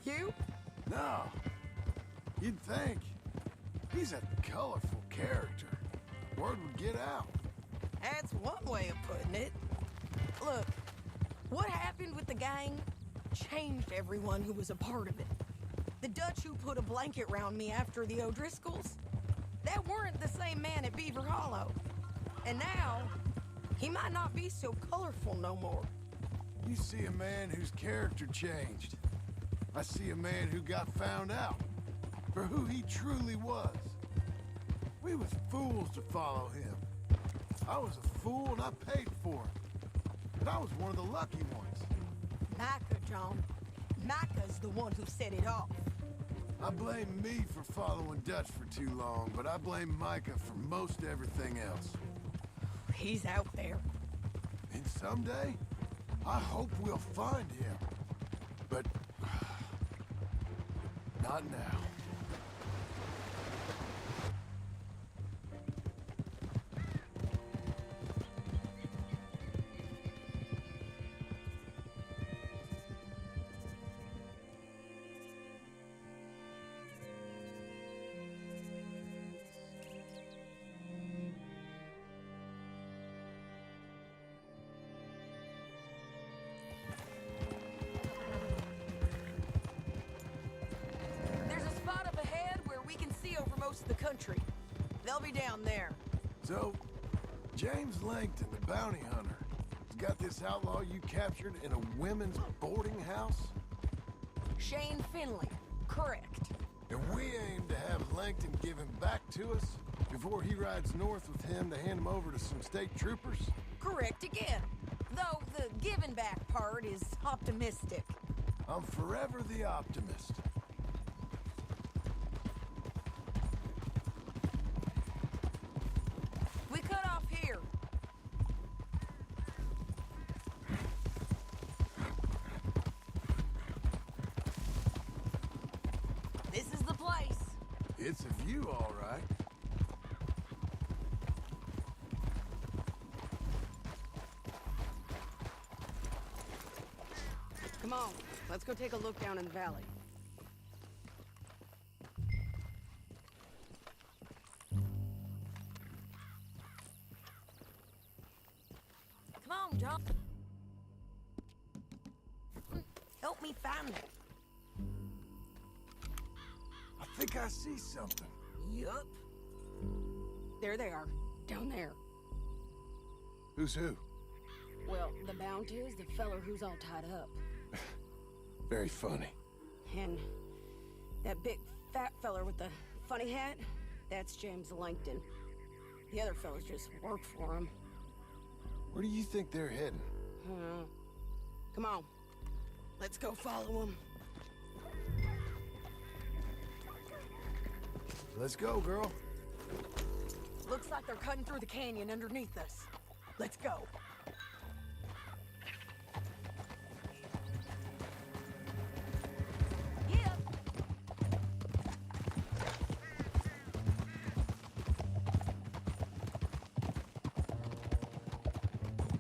[SPEAKER 4] You?
[SPEAKER 8] No. You'd think. He's a colorful character. Word would get out.
[SPEAKER 4] That's one way of putting it. Look, what happened with the gang changed everyone who was a part of it. The Dutch who put a blanket round me after the O'Driscolls, that weren't the same man at Beaver Hollow. And now, he might not be so colorful no more.
[SPEAKER 8] You see a man whose character changed. I see a man who got found out for who he truly was. We was fools to follow him. I was a fool and I paid for it. But I was one of the lucky ones.
[SPEAKER 4] Micah, John. Micah's the one who set it off.
[SPEAKER 8] I blame me for following Dutch for too long, but I blame Micah for most everything else.
[SPEAKER 4] He's out there.
[SPEAKER 8] And someday, I hope we'll find him. But not now.
[SPEAKER 4] There's a spot up ahead where we can see over most of the country. They'll be down there.
[SPEAKER 8] So, James Langton, the bounty hunter, has got this outlaw you captured in a women's boarding house?
[SPEAKER 4] Shane Finley. Correct.
[SPEAKER 8] And we aim to have Langton give him back to us before he rides north with him to hand him over to some state troopers?
[SPEAKER 4] Correct again. Though the giving back part is optimistic.
[SPEAKER 8] I'm forever the optimist.
[SPEAKER 4] We cut off here. This is the place.
[SPEAKER 8] It's a view, all right.
[SPEAKER 6] Come on, let's go take a look down in the valley.
[SPEAKER 4] Come on, John. Help me find it.
[SPEAKER 8] I think I see something.
[SPEAKER 4] Yup.
[SPEAKER 6] There they are, down there.
[SPEAKER 8] Who's who?
[SPEAKER 6] Well, the bounty is the feller who's all tied up.
[SPEAKER 8] Very funny.
[SPEAKER 6] And that big fat feller with the funny hat, that's James Langton. The other fellas just work for him.
[SPEAKER 8] Where do you think they're heading?
[SPEAKER 6] Come on, let's go follow him.
[SPEAKER 8] Let's go, girl.
[SPEAKER 4] Looks like they're cutting through the canyon underneath us. Let's go. Yeah.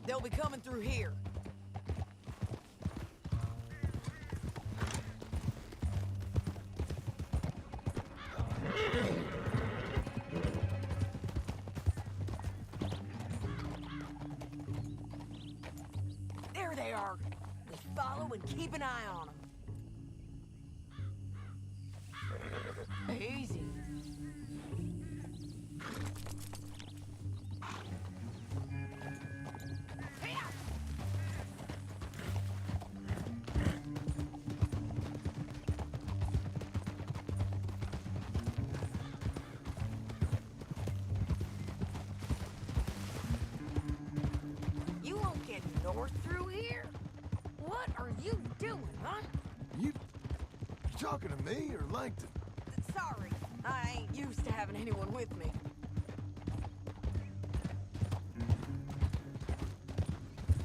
[SPEAKER 4] They'll be coming through here. There they are. We follow and keep an eye on them. Easy. You won't get north through
[SPEAKER 6] through here? What are you doing, huh?
[SPEAKER 8] You talking to me or Langton?
[SPEAKER 6] Sorry, I ain't used to having anyone with me.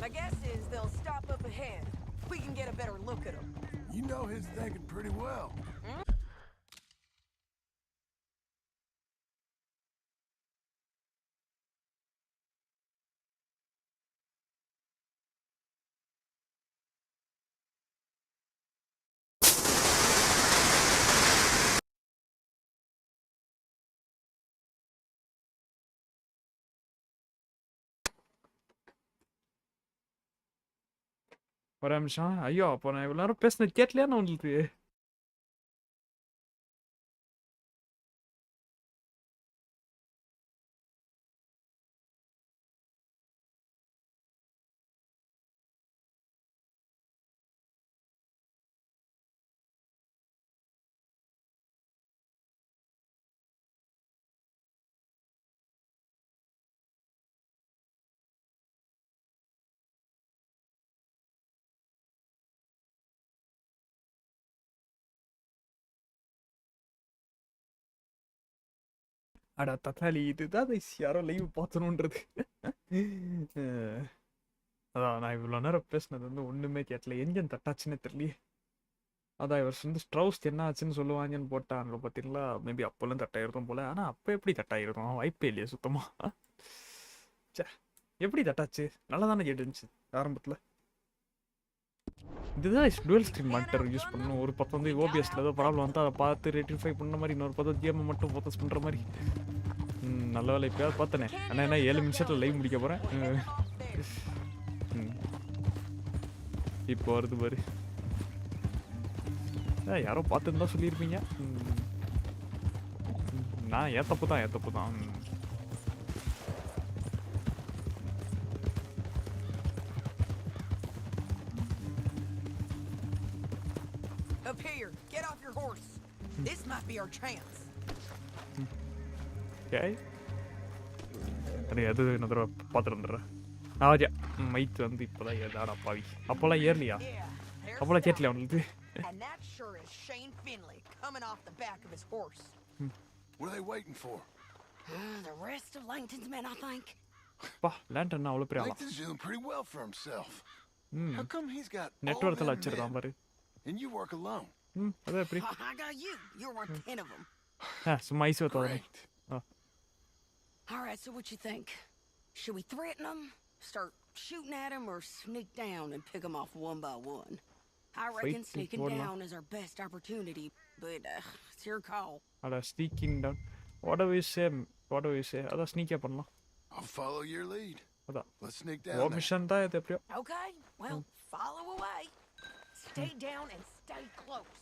[SPEAKER 6] My guess is they'll stop up ahead. We can get a better look at them.
[SPEAKER 8] You know his thinking pretty well.
[SPEAKER 1] ஒரு நிமிஷம். ஐயோ! அப்போ நான் இவ்வளோ நேரம் பேசினது கேட்கலையான்னு உங்களுக்கு? அட தக்காளி, இதுதான் யாரோ லைவ் பார்த்தணுன்றது. அதான் நான் இவ்வளோ நேரம் பேசினது வந்து ஒன்றுமே கேட்கல. எங்கேயும் தட்டாச்சுன்னு தெரியலையே. அதான் இவர் வந்து ஸ்ட்ரவுஸ் என்ன ஆச்சுன்னு சொல்லுவாங்கன்னு போட்டாங்க பார்த்தீங்களா? மேபி அப்போல்லாம் தட்டாயிருக்கும் போல. ஆனால் அப்போ எப்படி தட்டாயிருக்கும்? வாய்ப்பே இல்லையே சுத்தமாக. சே, எப்படி தட்டாச்சு? நல்லா தானே கேட்டுருந்துச்சு ஆரம்பத்தில். இதுதான் டுவெல் ஸ்ட்ரீம் மானிட்டர் யூஸ் பண்ணணும். ஒரு பக்கம் வந்து ஓபிஎஸ்ல ஏதோ ப்ராப்ளம் வந்து அதை பார்த்து ரெட்டிஃபை பண்ண மாதிரி, இன்னொரு பக்கம் கேமை மட்டும் ஃபோக்கஸ் பண்ணுற மாதிரி. நல்ல வேலை இப்போயாவது பார்த்தனே. ஆனால் என்ன 7 நிமிஷத்தில் லைவ் முடிக்க போகிறேன். இப்போ வருது பாரு. யாரோ பார்த்துருந்தா சொல்லியிருப்பீங்க. நான் ஏன் தப்பு தான்.
[SPEAKER 6] Up here, get off your horse. This might be our chance.
[SPEAKER 1] Okay. அது என்ன தடவை பார்த்துருந்துடுறேன். ஆஜா மைத்து வந்து இப்போதான் ஏதாடா பாவி. அப்போல்லாம் ஏர்லியா? அப்போல்லாம் கேட்கல அவனுக்கு.
[SPEAKER 6] And that sure is Shane Finley coming off the back of his horse.
[SPEAKER 8] What are they waiting for?
[SPEAKER 6] The rest of Langton's men, I think.
[SPEAKER 1] பா, லேண்டன் அவ்வளோ பெரிய ஆளா?
[SPEAKER 8] Langton's doing pretty well for himself. How come he's got all
[SPEAKER 1] நெட்வொர்க்கில்
[SPEAKER 8] them
[SPEAKER 1] வச்சிருக்கான் பாரு.
[SPEAKER 8] and you work alone?
[SPEAKER 1] அது எப்படி?
[SPEAKER 6] I got you. You're worth 10 of them.
[SPEAKER 1] சும்மா ice வைத்தாதே.
[SPEAKER 6] All right, so what you think? Should we threaten them, start shooting at them, or sneak down and pick them off one by one? I reckon sneaking down is our best opportunity, but it's your call.
[SPEAKER 1] அட sneaking down. What do we say? அதான் ஸ்னீக்கே பண்ணலாம்.
[SPEAKER 8] I'll follow your lead.
[SPEAKER 1] அதான்.
[SPEAKER 8] Let's sneak down.
[SPEAKER 1] Mission தான் இது எப்படியோ.
[SPEAKER 6] Okay, well, follow away. Stay down and stay close.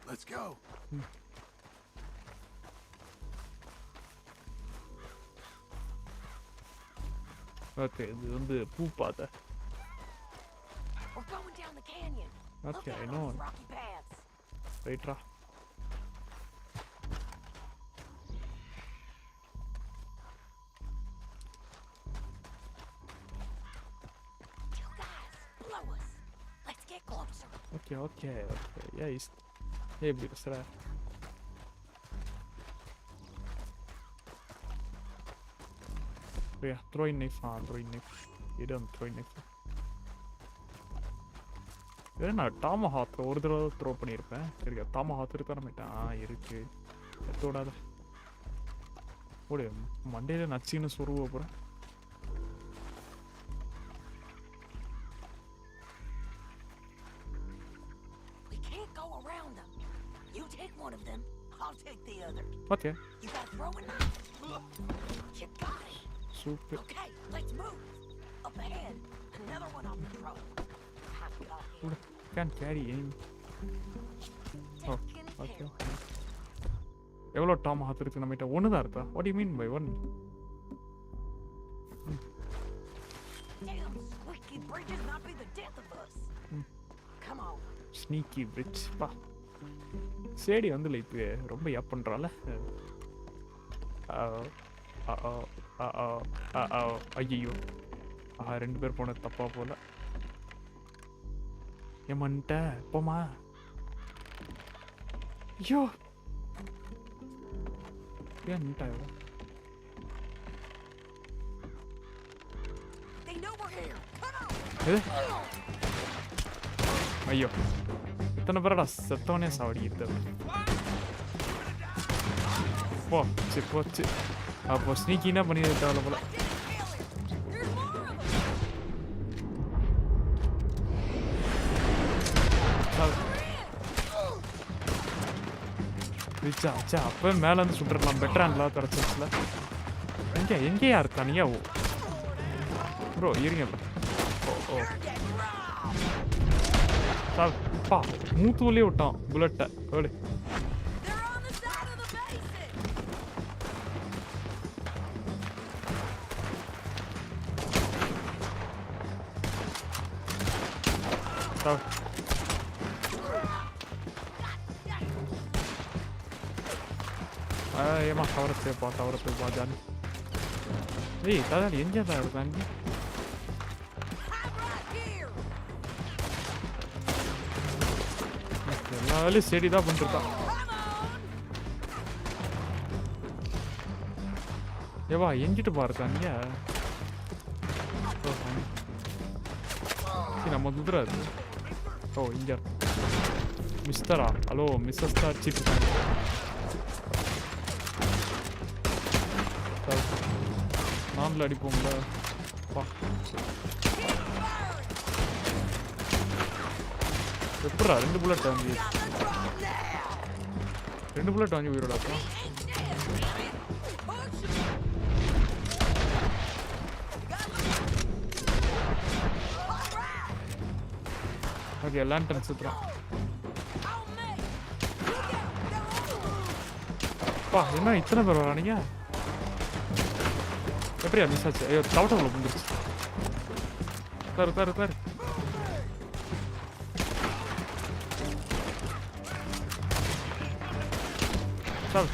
[SPEAKER 8] Let's go.
[SPEAKER 1] Okay, இது வந்து பூ பாதை.
[SPEAKER 6] We're going down the canyon.
[SPEAKER 1] Okay,
[SPEAKER 6] Look
[SPEAKER 1] I
[SPEAKER 6] out
[SPEAKER 1] know.
[SPEAKER 6] those rocky paths.
[SPEAKER 1] ரைட்ரா.
[SPEAKER 6] You guys, blow us. Let's get closer.
[SPEAKER 1] Okay. Yes. இப்படி பேசுற. Yeah, throwing knife. You don't throw knife. நான் டாமஹாக் ஒரு தடவை throw பண்ணியிருப்பேன். சரி, டாமஹாக் இருக்கா நம்மகிட்ட? இருக்கு. எடுத்தோடாத ஓடு மண்டையில் நச்சின்னு சொருவ போகிறேன்.
[SPEAKER 6] We can't go around them. You take one of them, I'll take the other.
[SPEAKER 1] Okay.
[SPEAKER 6] You got a throwing knife? You got it.
[SPEAKER 1] Super.
[SPEAKER 6] Okay, let's move. Up ahead, another one on the throw. I've got him.
[SPEAKER 1] Can't carry any. Oh, okay. எவ்வளோ டாமஹாக் இருக்கு நம்மகிட்ட? ஒன்று தான் இருக்கா? What do you mean by one?
[SPEAKER 6] Damn squeaky bridges not be the death of us. Come on.
[SPEAKER 1] Sneaky bridge. பா, சேடி வந்து like ரொம்ப யாப் பண்ணுறால. ஐயோ, ரெண்டு பேர் போனது தப்பா போல. ஏமான்ட்ட போமா. ஐயோ ஏன்ட்டா ஐயோ இத்தனை பேரடா செத்தவனே சாவடிக்கிறது. போச்சு போச்சு. அப்போ ஸ்னீக்கினா பண்ணி தேவையில்ல போல. ரிச்சா அப்போ மேலே வந்து சுட்டுடலாம். பெட்டரான்ல கிடச்சிருச்சுல. எங்கேயா இருக்கா நீயா? ஓ ப்ரோ இருங்க ப்ரோ. ஓ பா மூத்தூலே விட்டான் புல்லட்டை. ஓடு ஏமா டவரை போய்ப்பா ஜாலி. ஏய் ததாடி எங்கே தான் இருக்காங்க? எல்லா வேலையும் செடி தான் பண்ணிருக்கான். ஏவா எங்கிட்டு பாருக்காங்க? நம்ம குதிராது. ஓ இங்க மிஸ்டரா? ஹலோ மிஸ்ஸஸ் தான் அடிச்சிட்டு நான்ல அடிப்போம்ல. எப்படா 2 புல்லட் வாங்கி உயிரோட ஓகே லேண்டன் சுத்துறான். என்ன இத்தனை பேர் வரானீங்க? எப்படியா மிஸ் ஆச்சு? ஐயோ தவட்டக்குள்ள வந்துருச்சு. தரு Sal.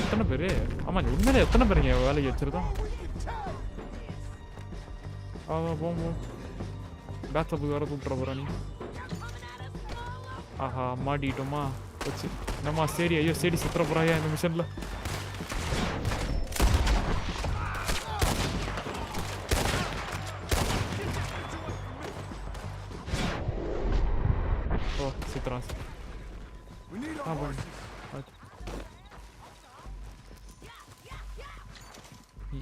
[SPEAKER 1] எத்தனை பேரு? ஆமா உண்மையில எத்தனை பேருங்க வேலைக்கு வச்சிருக்கோம்? போம் பேட்ல போய் வர கூப்பிட்ற போறா நீ. ஆஹா மாட்டிட்டோமா வச்சு நம்ம சரி. ஐயோ சரி சுத்துற போறாயா இந்த மிஷன்ல? ஓ சுத்துறான்.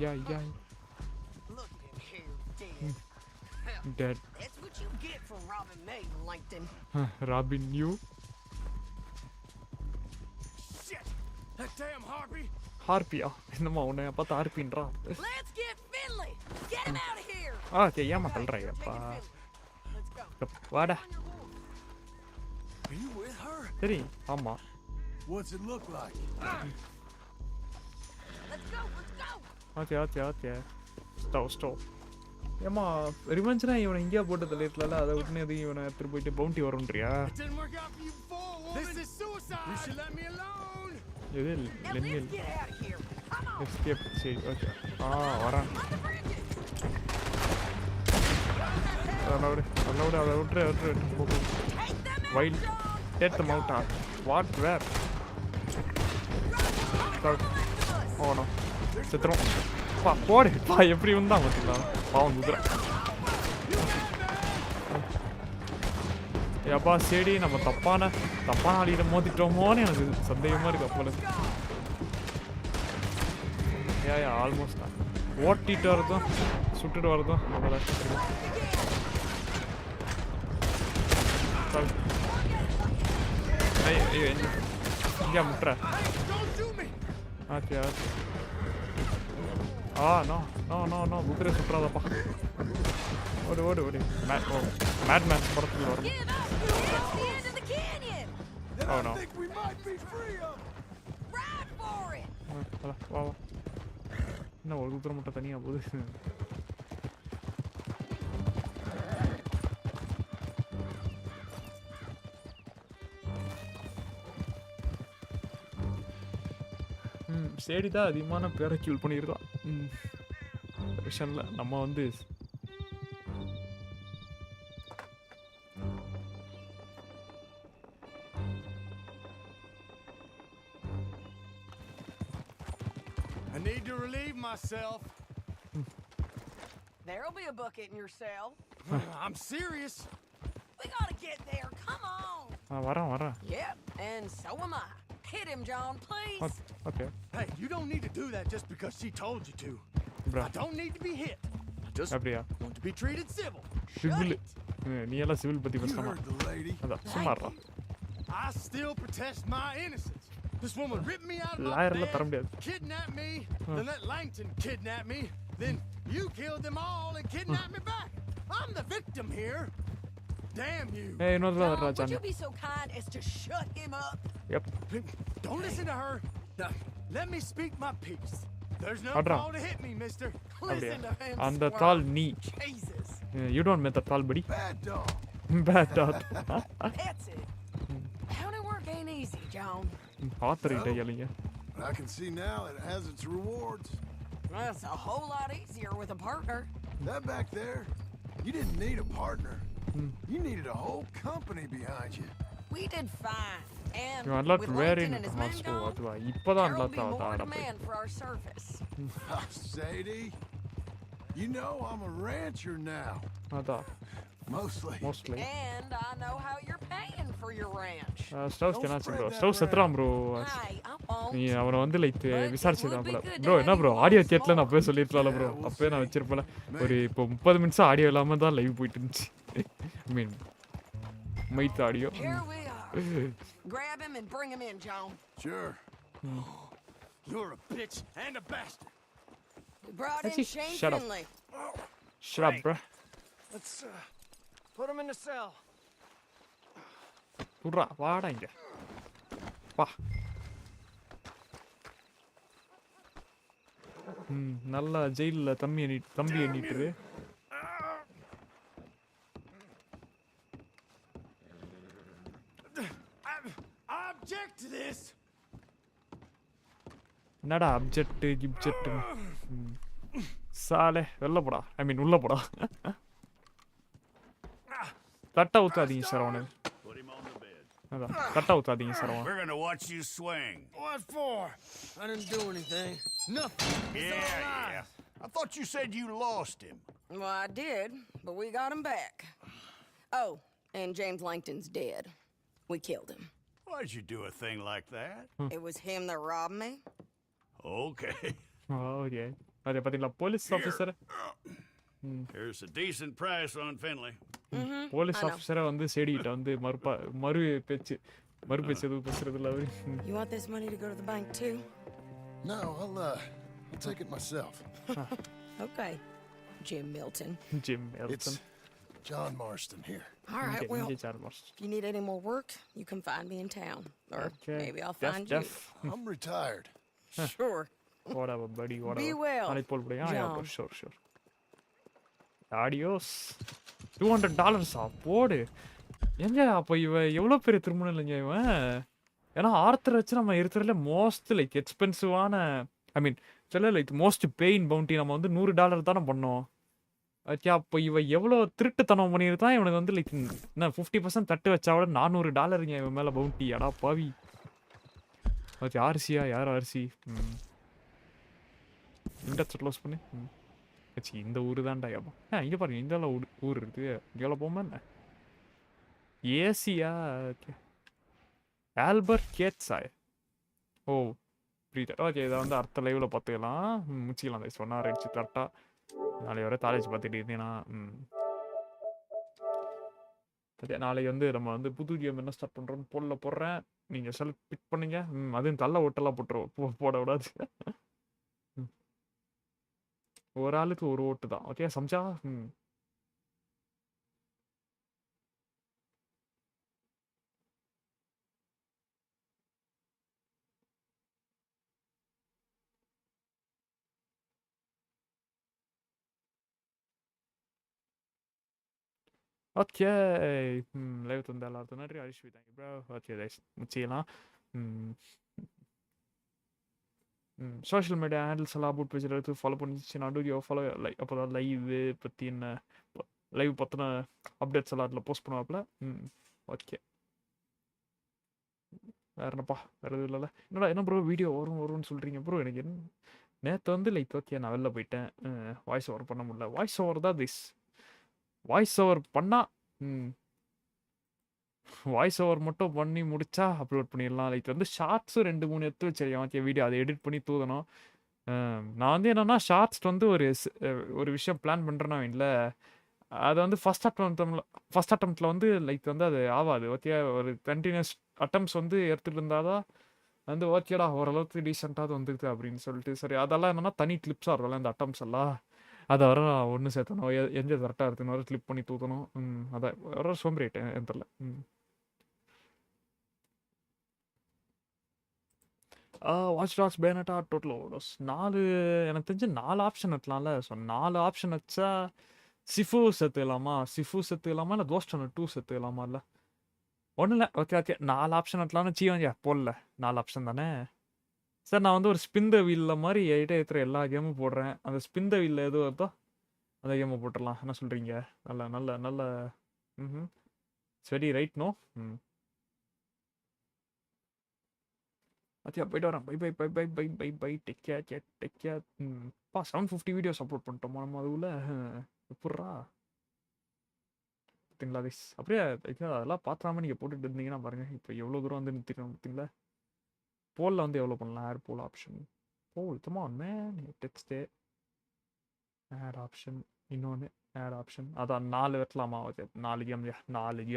[SPEAKER 1] Yeah. Dead.
[SPEAKER 6] That's what you get for robbing me, Langton.
[SPEAKER 1] Robbing you?
[SPEAKER 7] Shit! That damn harpy!
[SPEAKER 1] Harpy-ஆ? என்னம்மா உன்னை பார்த்தா ஹார்பின்றா?
[SPEAKER 6] Let's get Finley. Get him out of here.
[SPEAKER 1] Okay ஏமா தள்ளுறேப்பா. வாடா.
[SPEAKER 7] Are you with her?
[SPEAKER 1] சரி ஆமா.
[SPEAKER 7] What's it look like?
[SPEAKER 6] Let's go.
[SPEAKER 1] Okay stove ஏமா ரிவெஞ்ச்னா இவனை இங்கேயா போட்டு தள்ளிடல. அதை விட்டுனே எதுவும் இவனை எடுத்துட்டு போயிட்டு பவுண்டி வரும்ன்றியா? இது லென்னில் எஸ்கேப். சரி ஓகே வரான். அதை விட்டுரு wild date them out. What where? Oh no செத்துறோம். போடு எப்படி வந்தான் பார்த்தீங்களா? பாவம் குதிரை. எப்பா சரி நம்ம தப்பான அடியில மோதிட்டோமோன்னு எனக்கு சந்தேகமா இருக்கு. அப்போல ஆல்மோஸ்ட் தான் ஓட்டிட்டு வரதும் சுட்டுட்டு வரதும் ரொம்ப கஷ்டம். ஐயோ இங்கே முட்டுற. ஓகே நோ குதிரை சுட்டுறாதப்பா. ஓடு மேட் மேன் படத்துல வரும். வா என்ன ஒரு குதிரை மட்டும் தனியா போகுது? சரிதான் அதிகமான பேரை கில் பண்ணியிருக்கான். விஷயம்ல நம்ம வந்து
[SPEAKER 7] I need to relieve myself.
[SPEAKER 6] There'll be a bucket in your cell.
[SPEAKER 7] I'm serious.
[SPEAKER 6] We gotta get there. Come on.
[SPEAKER 1] வரேன்.
[SPEAKER 6] Yep, and so am I. Hit him, John, please.
[SPEAKER 1] Okay.
[SPEAKER 7] Hey, you don't need to do that just because she told you to.
[SPEAKER 1] Bro.
[SPEAKER 7] I don't need to be hit. I just
[SPEAKER 1] அப்படியா?
[SPEAKER 7] want to be treated civil.
[SPEAKER 1] Civil. நீ எல்லாம் civil பத்தி
[SPEAKER 8] You
[SPEAKER 1] பேசலாமா?
[SPEAKER 8] heard the lady.
[SPEAKER 1] அதான் சும்மாறா.
[SPEAKER 7] I still protest my innocence. This woman ripped me out of my
[SPEAKER 1] லாயர்ல தர
[SPEAKER 7] bed,
[SPEAKER 1] முடியாது.
[SPEAKER 7] kidnapped me, then let Langton kidnap me, then you killed them all and kidnapped me back. I'm the victim here. Damn you.
[SPEAKER 1] ஏய் இன்னொரு தடவை வர்றா
[SPEAKER 6] John, would you
[SPEAKER 1] John.
[SPEAKER 6] be so kind as to shut him up?
[SPEAKER 1] Yep.
[SPEAKER 7] Don't listen to her. Now, let me speak my piece. There's no
[SPEAKER 1] Adra.
[SPEAKER 7] call to hit me, mister.
[SPEAKER 1] அப்படியா?
[SPEAKER 6] Listen to him.
[SPEAKER 1] அந்த
[SPEAKER 6] squirm.
[SPEAKER 1] தாள் நீ.
[SPEAKER 6] Jesus.
[SPEAKER 1] You don't met the tall buddy.
[SPEAKER 8] Bad dog.
[SPEAKER 1] Bad dog.
[SPEAKER 6] That's it. County work ain't easy, John.
[SPEAKER 1] பாத்துறிட்ட கேளுங்க.
[SPEAKER 8] But I can see now it has its rewards.
[SPEAKER 6] That's a whole lot easier with a partner.
[SPEAKER 8] That back there, you didn't need a partner. You needed a whole company behind you.
[SPEAKER 6] We did fine. And
[SPEAKER 1] You unlocked
[SPEAKER 6] with
[SPEAKER 1] wearing
[SPEAKER 6] Langton and his men
[SPEAKER 1] also
[SPEAKER 6] gone,
[SPEAKER 1] அதுவா இப்பதான்
[SPEAKER 6] there'll be
[SPEAKER 1] unlock
[SPEAKER 6] more
[SPEAKER 1] ஆடா
[SPEAKER 6] demand for our service.
[SPEAKER 8] Sadie, you know I'm a rancher now.
[SPEAKER 1] அதான்
[SPEAKER 8] Mostly.
[SPEAKER 6] And I know how you're paying for your ranch.
[SPEAKER 1] Stoves என்னாச்சு bro stove செத்துறான் bro
[SPEAKER 6] Hey, I won't.
[SPEAKER 1] நீ அவனை வந்து like
[SPEAKER 6] But
[SPEAKER 1] விசாரிச்சுதான்
[SPEAKER 6] it
[SPEAKER 1] போல
[SPEAKER 6] would be good
[SPEAKER 1] bro
[SPEAKER 6] to
[SPEAKER 1] என்ன
[SPEAKER 6] have
[SPEAKER 1] bro
[SPEAKER 6] you
[SPEAKER 1] audio
[SPEAKER 6] once
[SPEAKER 1] கேட்ல நான்
[SPEAKER 6] more.
[SPEAKER 1] அப்பவே சொல்லிருக்கலாம்ல ப்ரோ அப்பவே நான் வச்சிருப்பேன் ஒரு இப்போ 30 நிமிஷம் ஆடியோ இல்லாம தான் லைவ் போயிட்டு இருந்துச்சு ஐ மீன் மைத் audio
[SPEAKER 6] Here we are. Grab him and bring him in, John.
[SPEAKER 8] Sure.
[SPEAKER 7] You're a bitch and a bastard.
[SPEAKER 6] We brought in
[SPEAKER 1] Actually,
[SPEAKER 6] Shane
[SPEAKER 1] shut up.
[SPEAKER 6] Finley.
[SPEAKER 1] Shut up bro
[SPEAKER 7] Let's put him in the cell.
[SPEAKER 1] புட்றா வாடா இங்க வா நல்லா ஜெயிலில் தம்பி எண்ணிட்டு
[SPEAKER 7] I object to this.
[SPEAKER 1] என்னடா object கிப்ஜெக்ட் சாலே வெளில போடா ஐ மீன் உள்ள போடா தட்டை ஊத்தாதீங்க சார் அவனுக்கு
[SPEAKER 10] Put him on the bed.
[SPEAKER 1] அதான் தட்டை ஊத்தாதீங்க சார் அவன்
[SPEAKER 10] We're gonna watch you swing.
[SPEAKER 7] What for? I didn't do anything. Nothing. It's all lies.
[SPEAKER 10] I thought you said you lost him.
[SPEAKER 6] Well, I did, but we got him back. Oh, and James Langton's dead. We killed him.
[SPEAKER 10] Why'd you do a thing like that?
[SPEAKER 6] It was him that robbed me.
[SPEAKER 10] Okay.
[SPEAKER 1] Okay அதே பார்த்தீங்களா police officer
[SPEAKER 10] Here's a decent price on Finley.
[SPEAKER 1] Police ஆஃபீஸரை வந்து செடிக்கிட்ட வந்து மறு பேச்சு எதுவும் பேசுறது இல்லை அவரு
[SPEAKER 6] You want this money to go to the bank too?
[SPEAKER 8] No, I'll take it myself.
[SPEAKER 6] Okay, Jim Milton.
[SPEAKER 1] Jim
[SPEAKER 8] It's John Marston here.
[SPEAKER 6] All right, well,
[SPEAKER 1] இங்கே charmers
[SPEAKER 6] if you need any more work, you can find me in town. Or
[SPEAKER 1] okay
[SPEAKER 6] maybe I'll
[SPEAKER 1] Jeff
[SPEAKER 6] find
[SPEAKER 1] Jeff
[SPEAKER 8] I'm retired.
[SPEAKER 6] you. Sure.
[SPEAKER 1] whatever buddy whatever
[SPEAKER 6] Be well,
[SPEAKER 1] நாளைக்கு போல் முடியும்
[SPEAKER 6] John.
[SPEAKER 1] Sure audios $200 போடு எங்க அப்போ இவன் எவ்வளோ பெரிய திருமணம் இல்லைங்க இவன் ஏன்னா ஆர்த்தர் வச்சு நம்ம இருக்கிறதுல மோஸ்ட் லைக் எக்ஸ்பென்சிவான ஐ மீன் சில லைக் மோஸ்ட் பெயின் பவுண்டி நம்ம வந்து $100 தானே பண்ணோம் ஓகே அப்போ இவன் எவ்வளோ திருட்டுத்தனம் பண்ணியிருந்தான் இவனுக்கு வந்து லைக் என்ன 50% தட்டு வச்சா விட $400 இவன் மேலே பவுண்டி அடா பாவி ஓகே ஆர்சியா யார் ஆர்சி இண்டஸ்ட்ரி க்ளோஸ் பண்ணி ஆச்சு இந்த ஊர் தான்டா ஏப்பா இங்கே பாருங்க இந்த ஊர் இருக்குது இங்கே போமா என்ன ஏசியா ஓகே ஆல்பர்ட் கேட்ஸாய் ஓ புரியுது ஓகே இதை வந்து அடுத்த லைவில் பார்த்துக்கலாம் முடிச்சிக்கலாம் கைஸ் சொன்னா ரெடிச்சு கரெக்டாக நாளைக்கு வர காலேஜ் பார்த்துட்டு இருந்தீங்கன்னா ஓகே நாளைக்கு வந்து நம்ம வந்து புது கேம் என்ன ஸ்டார்ட் பண்ணுறோன்னு போடுறேன் நீங்கள் செலக்ட் பிக் பண்ணுங்க அதுவும் கள்ள ஓட்டெல்லாம் போட்டுருவோம் போட விடாது ஒரு ஆளுக்கு ஒரு ஓட்டு தான் ஓகே சம்ஜா ஓகே லைவ் தந்த எல்லாத்துக்கும் நன்றி அரிஷ்வி தேங்க்யூ ப்ரோ ஓகே கைஸ் முடிச்சிக்கலாம் சோஷியல் மீடியா ஹேண்டில்ஸ் எல்லாம் அபவுட் பேஜில் எடுத்து ஃபாலோ பண்ணிச்சு நடுவியோ ஃபாலோ அப்போ தான் லைவு பற்றி என்ன லைவ் பற்றின அப்டேட்ஸ் எல்லாம் அதில் போஸ்ட் பண்ணுவாப்புல. ஓகே. வேற என்னப்பா வேற எதுவும் இல்லைல்ல. என்னடா என்ன ப்ரோ வீடியோ வரும்னு சொல்கிறீங்க ப்ரோ? எனக்கு என்ன நேற்று வந்து லைக் ஓகே நான் வெளில போயிட்டேன். வாய்ஸ் ஓவர் பண்ண முடியல. வாய்ஸ் ஓவர் தான் வாய்ஸ் ஓவர் பண்ணால் வாய்ஸ் ஓவர் மட்டும் பண்ணி முடிச்சா அப்லோட் பண்ணிடலாம். லைக் வந்து ஷார்ட்ஸும் 2 3 எடுத்து வச்சிருக்கேன் வீடியோ. அதை எடிட் பண்ணி தூதணும். நான் வந்து என்னென்னா ஷார்ட்ஸ் வந்து ஒரு விஷயம் பிளான் பண்ணுறேன்னா இல்லை அது வந்து ஃபஸ்ட் அட்டம்ப்டில் வந்து லைக் வந்து அது ஆகாது. ஓகே ஒரு கண்டினியூஸ் அட்டம்ப்ட்ஸ் வந்து எடுத்துகிட்டு இருந்தால் தான் வந்து ஓகேடா ஓரளவுக்கு டீசெண்டாக வந்துடுது அப்படின்னு சொல்லிட்டு சரி அதெல்லாம் என்னென்னா தனி கிளிப்ஸாக இருக்கும்ல இந்த அட்டம்ப்ட்ஸ் எல்லாம். அதை வர ஒன்று சேர்த்தணும் எந்த கரெக்டாக இருக்குன்னு வர கிளிப் பண்ணி தூக்கணும். அதை வர சோம்பேறிட்டேன் என் தெரில. வாட்ச் டாக்ஸ் பேனட்டா டோட்டல் ஓவர்டோஸ் 4 எனக்கு தெரிஞ்சு 4 ஆப்ஷன் எடுக்கலாம்ல. ஸோ 4 ஆப்ஷன் வச்சா சிஃபு சேர்த்துக்கலாமா இல்லை கோஸ்டோன 2 சேர்த்துக்கலாமா? இல்லை ஒன்றும் இல்லை. ஓகே 4 ஆப்ஷன் எடுக்கலாம்னு சீவங்க போடல 4 ஆப்ஷன் தானே. சார் நான் வந்து ஒரு ஸ்பின் த வீலில் மாதிரி ஏற்றுற எல்லா கேமும் போடுறேன். அந்த ஸ்பின் த வீலில் எது வருதோ அந்த கேமை போட்டுடலாம். என்ன சொல்கிறீங்க? நல்ல நல்ல நல்ல சரி ரைட் நோ. அத்தியா போயிட்டு வரேன். Bye take care. 750 videos upload பண்ணிட்டோமா நம்ம அதுக்குள்ள? எப்பட்றா பார்த்தீங்களா கைஸ்? அப்படியே அதெல்லாம் பார்த்துறாம நீங்கள் போட்டுட்டு இருந்தீங்கன்னா பாருங்கள் இப்போ எவ்வளோ தூரம் வந்து நிறுத்திட்டோம் பார்த்தீங்களா? போலில் வந்து எவ்வளோ பண்ணலாம்? Add poll option come on man, text add option இன்னொன்று ஆட் ஆப்ஷன் அதான் 4 வெட்டலாமா? ஓகே 4 கேம்லையா? 4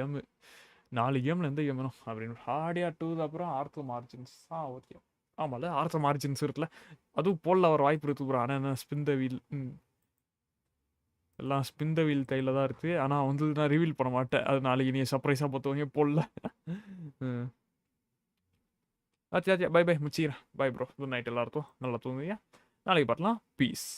[SPEAKER 1] கேமில் எந்த கேம் வேணும் அப்படின்னு ஹார்டியா 2 அப்புறம் ஆர்த்தோ மார்ஜின்ஸ். ஓகே ஆமாம்ல ஆர்த்தோ மார்ஜின்ஸ் இருக்குல்ல அதுவும் போலில் வர வாய்ப்பு இருக்குது ப்ரோ. ஆனால் என்ன ஸ்பின் த வீல் எல்லாம் ஸ்பின் த வீல் கையில் தான் இருக்குது. ஆனால் வந்து நான் ரிவீல் பண்ண மாட்டேன். அது நாளைக்கு நீ சர்ப்ரைஸாக பார்த்துவீங்க போடல. ஆச்சா பை முடிச்சிக்கிறேன். Bye bro. குட் நைட் எல்லாருக்கும். நல்லா தூங்குங்க. நாளைக்கு பார்க்கலாம். பீஸ்.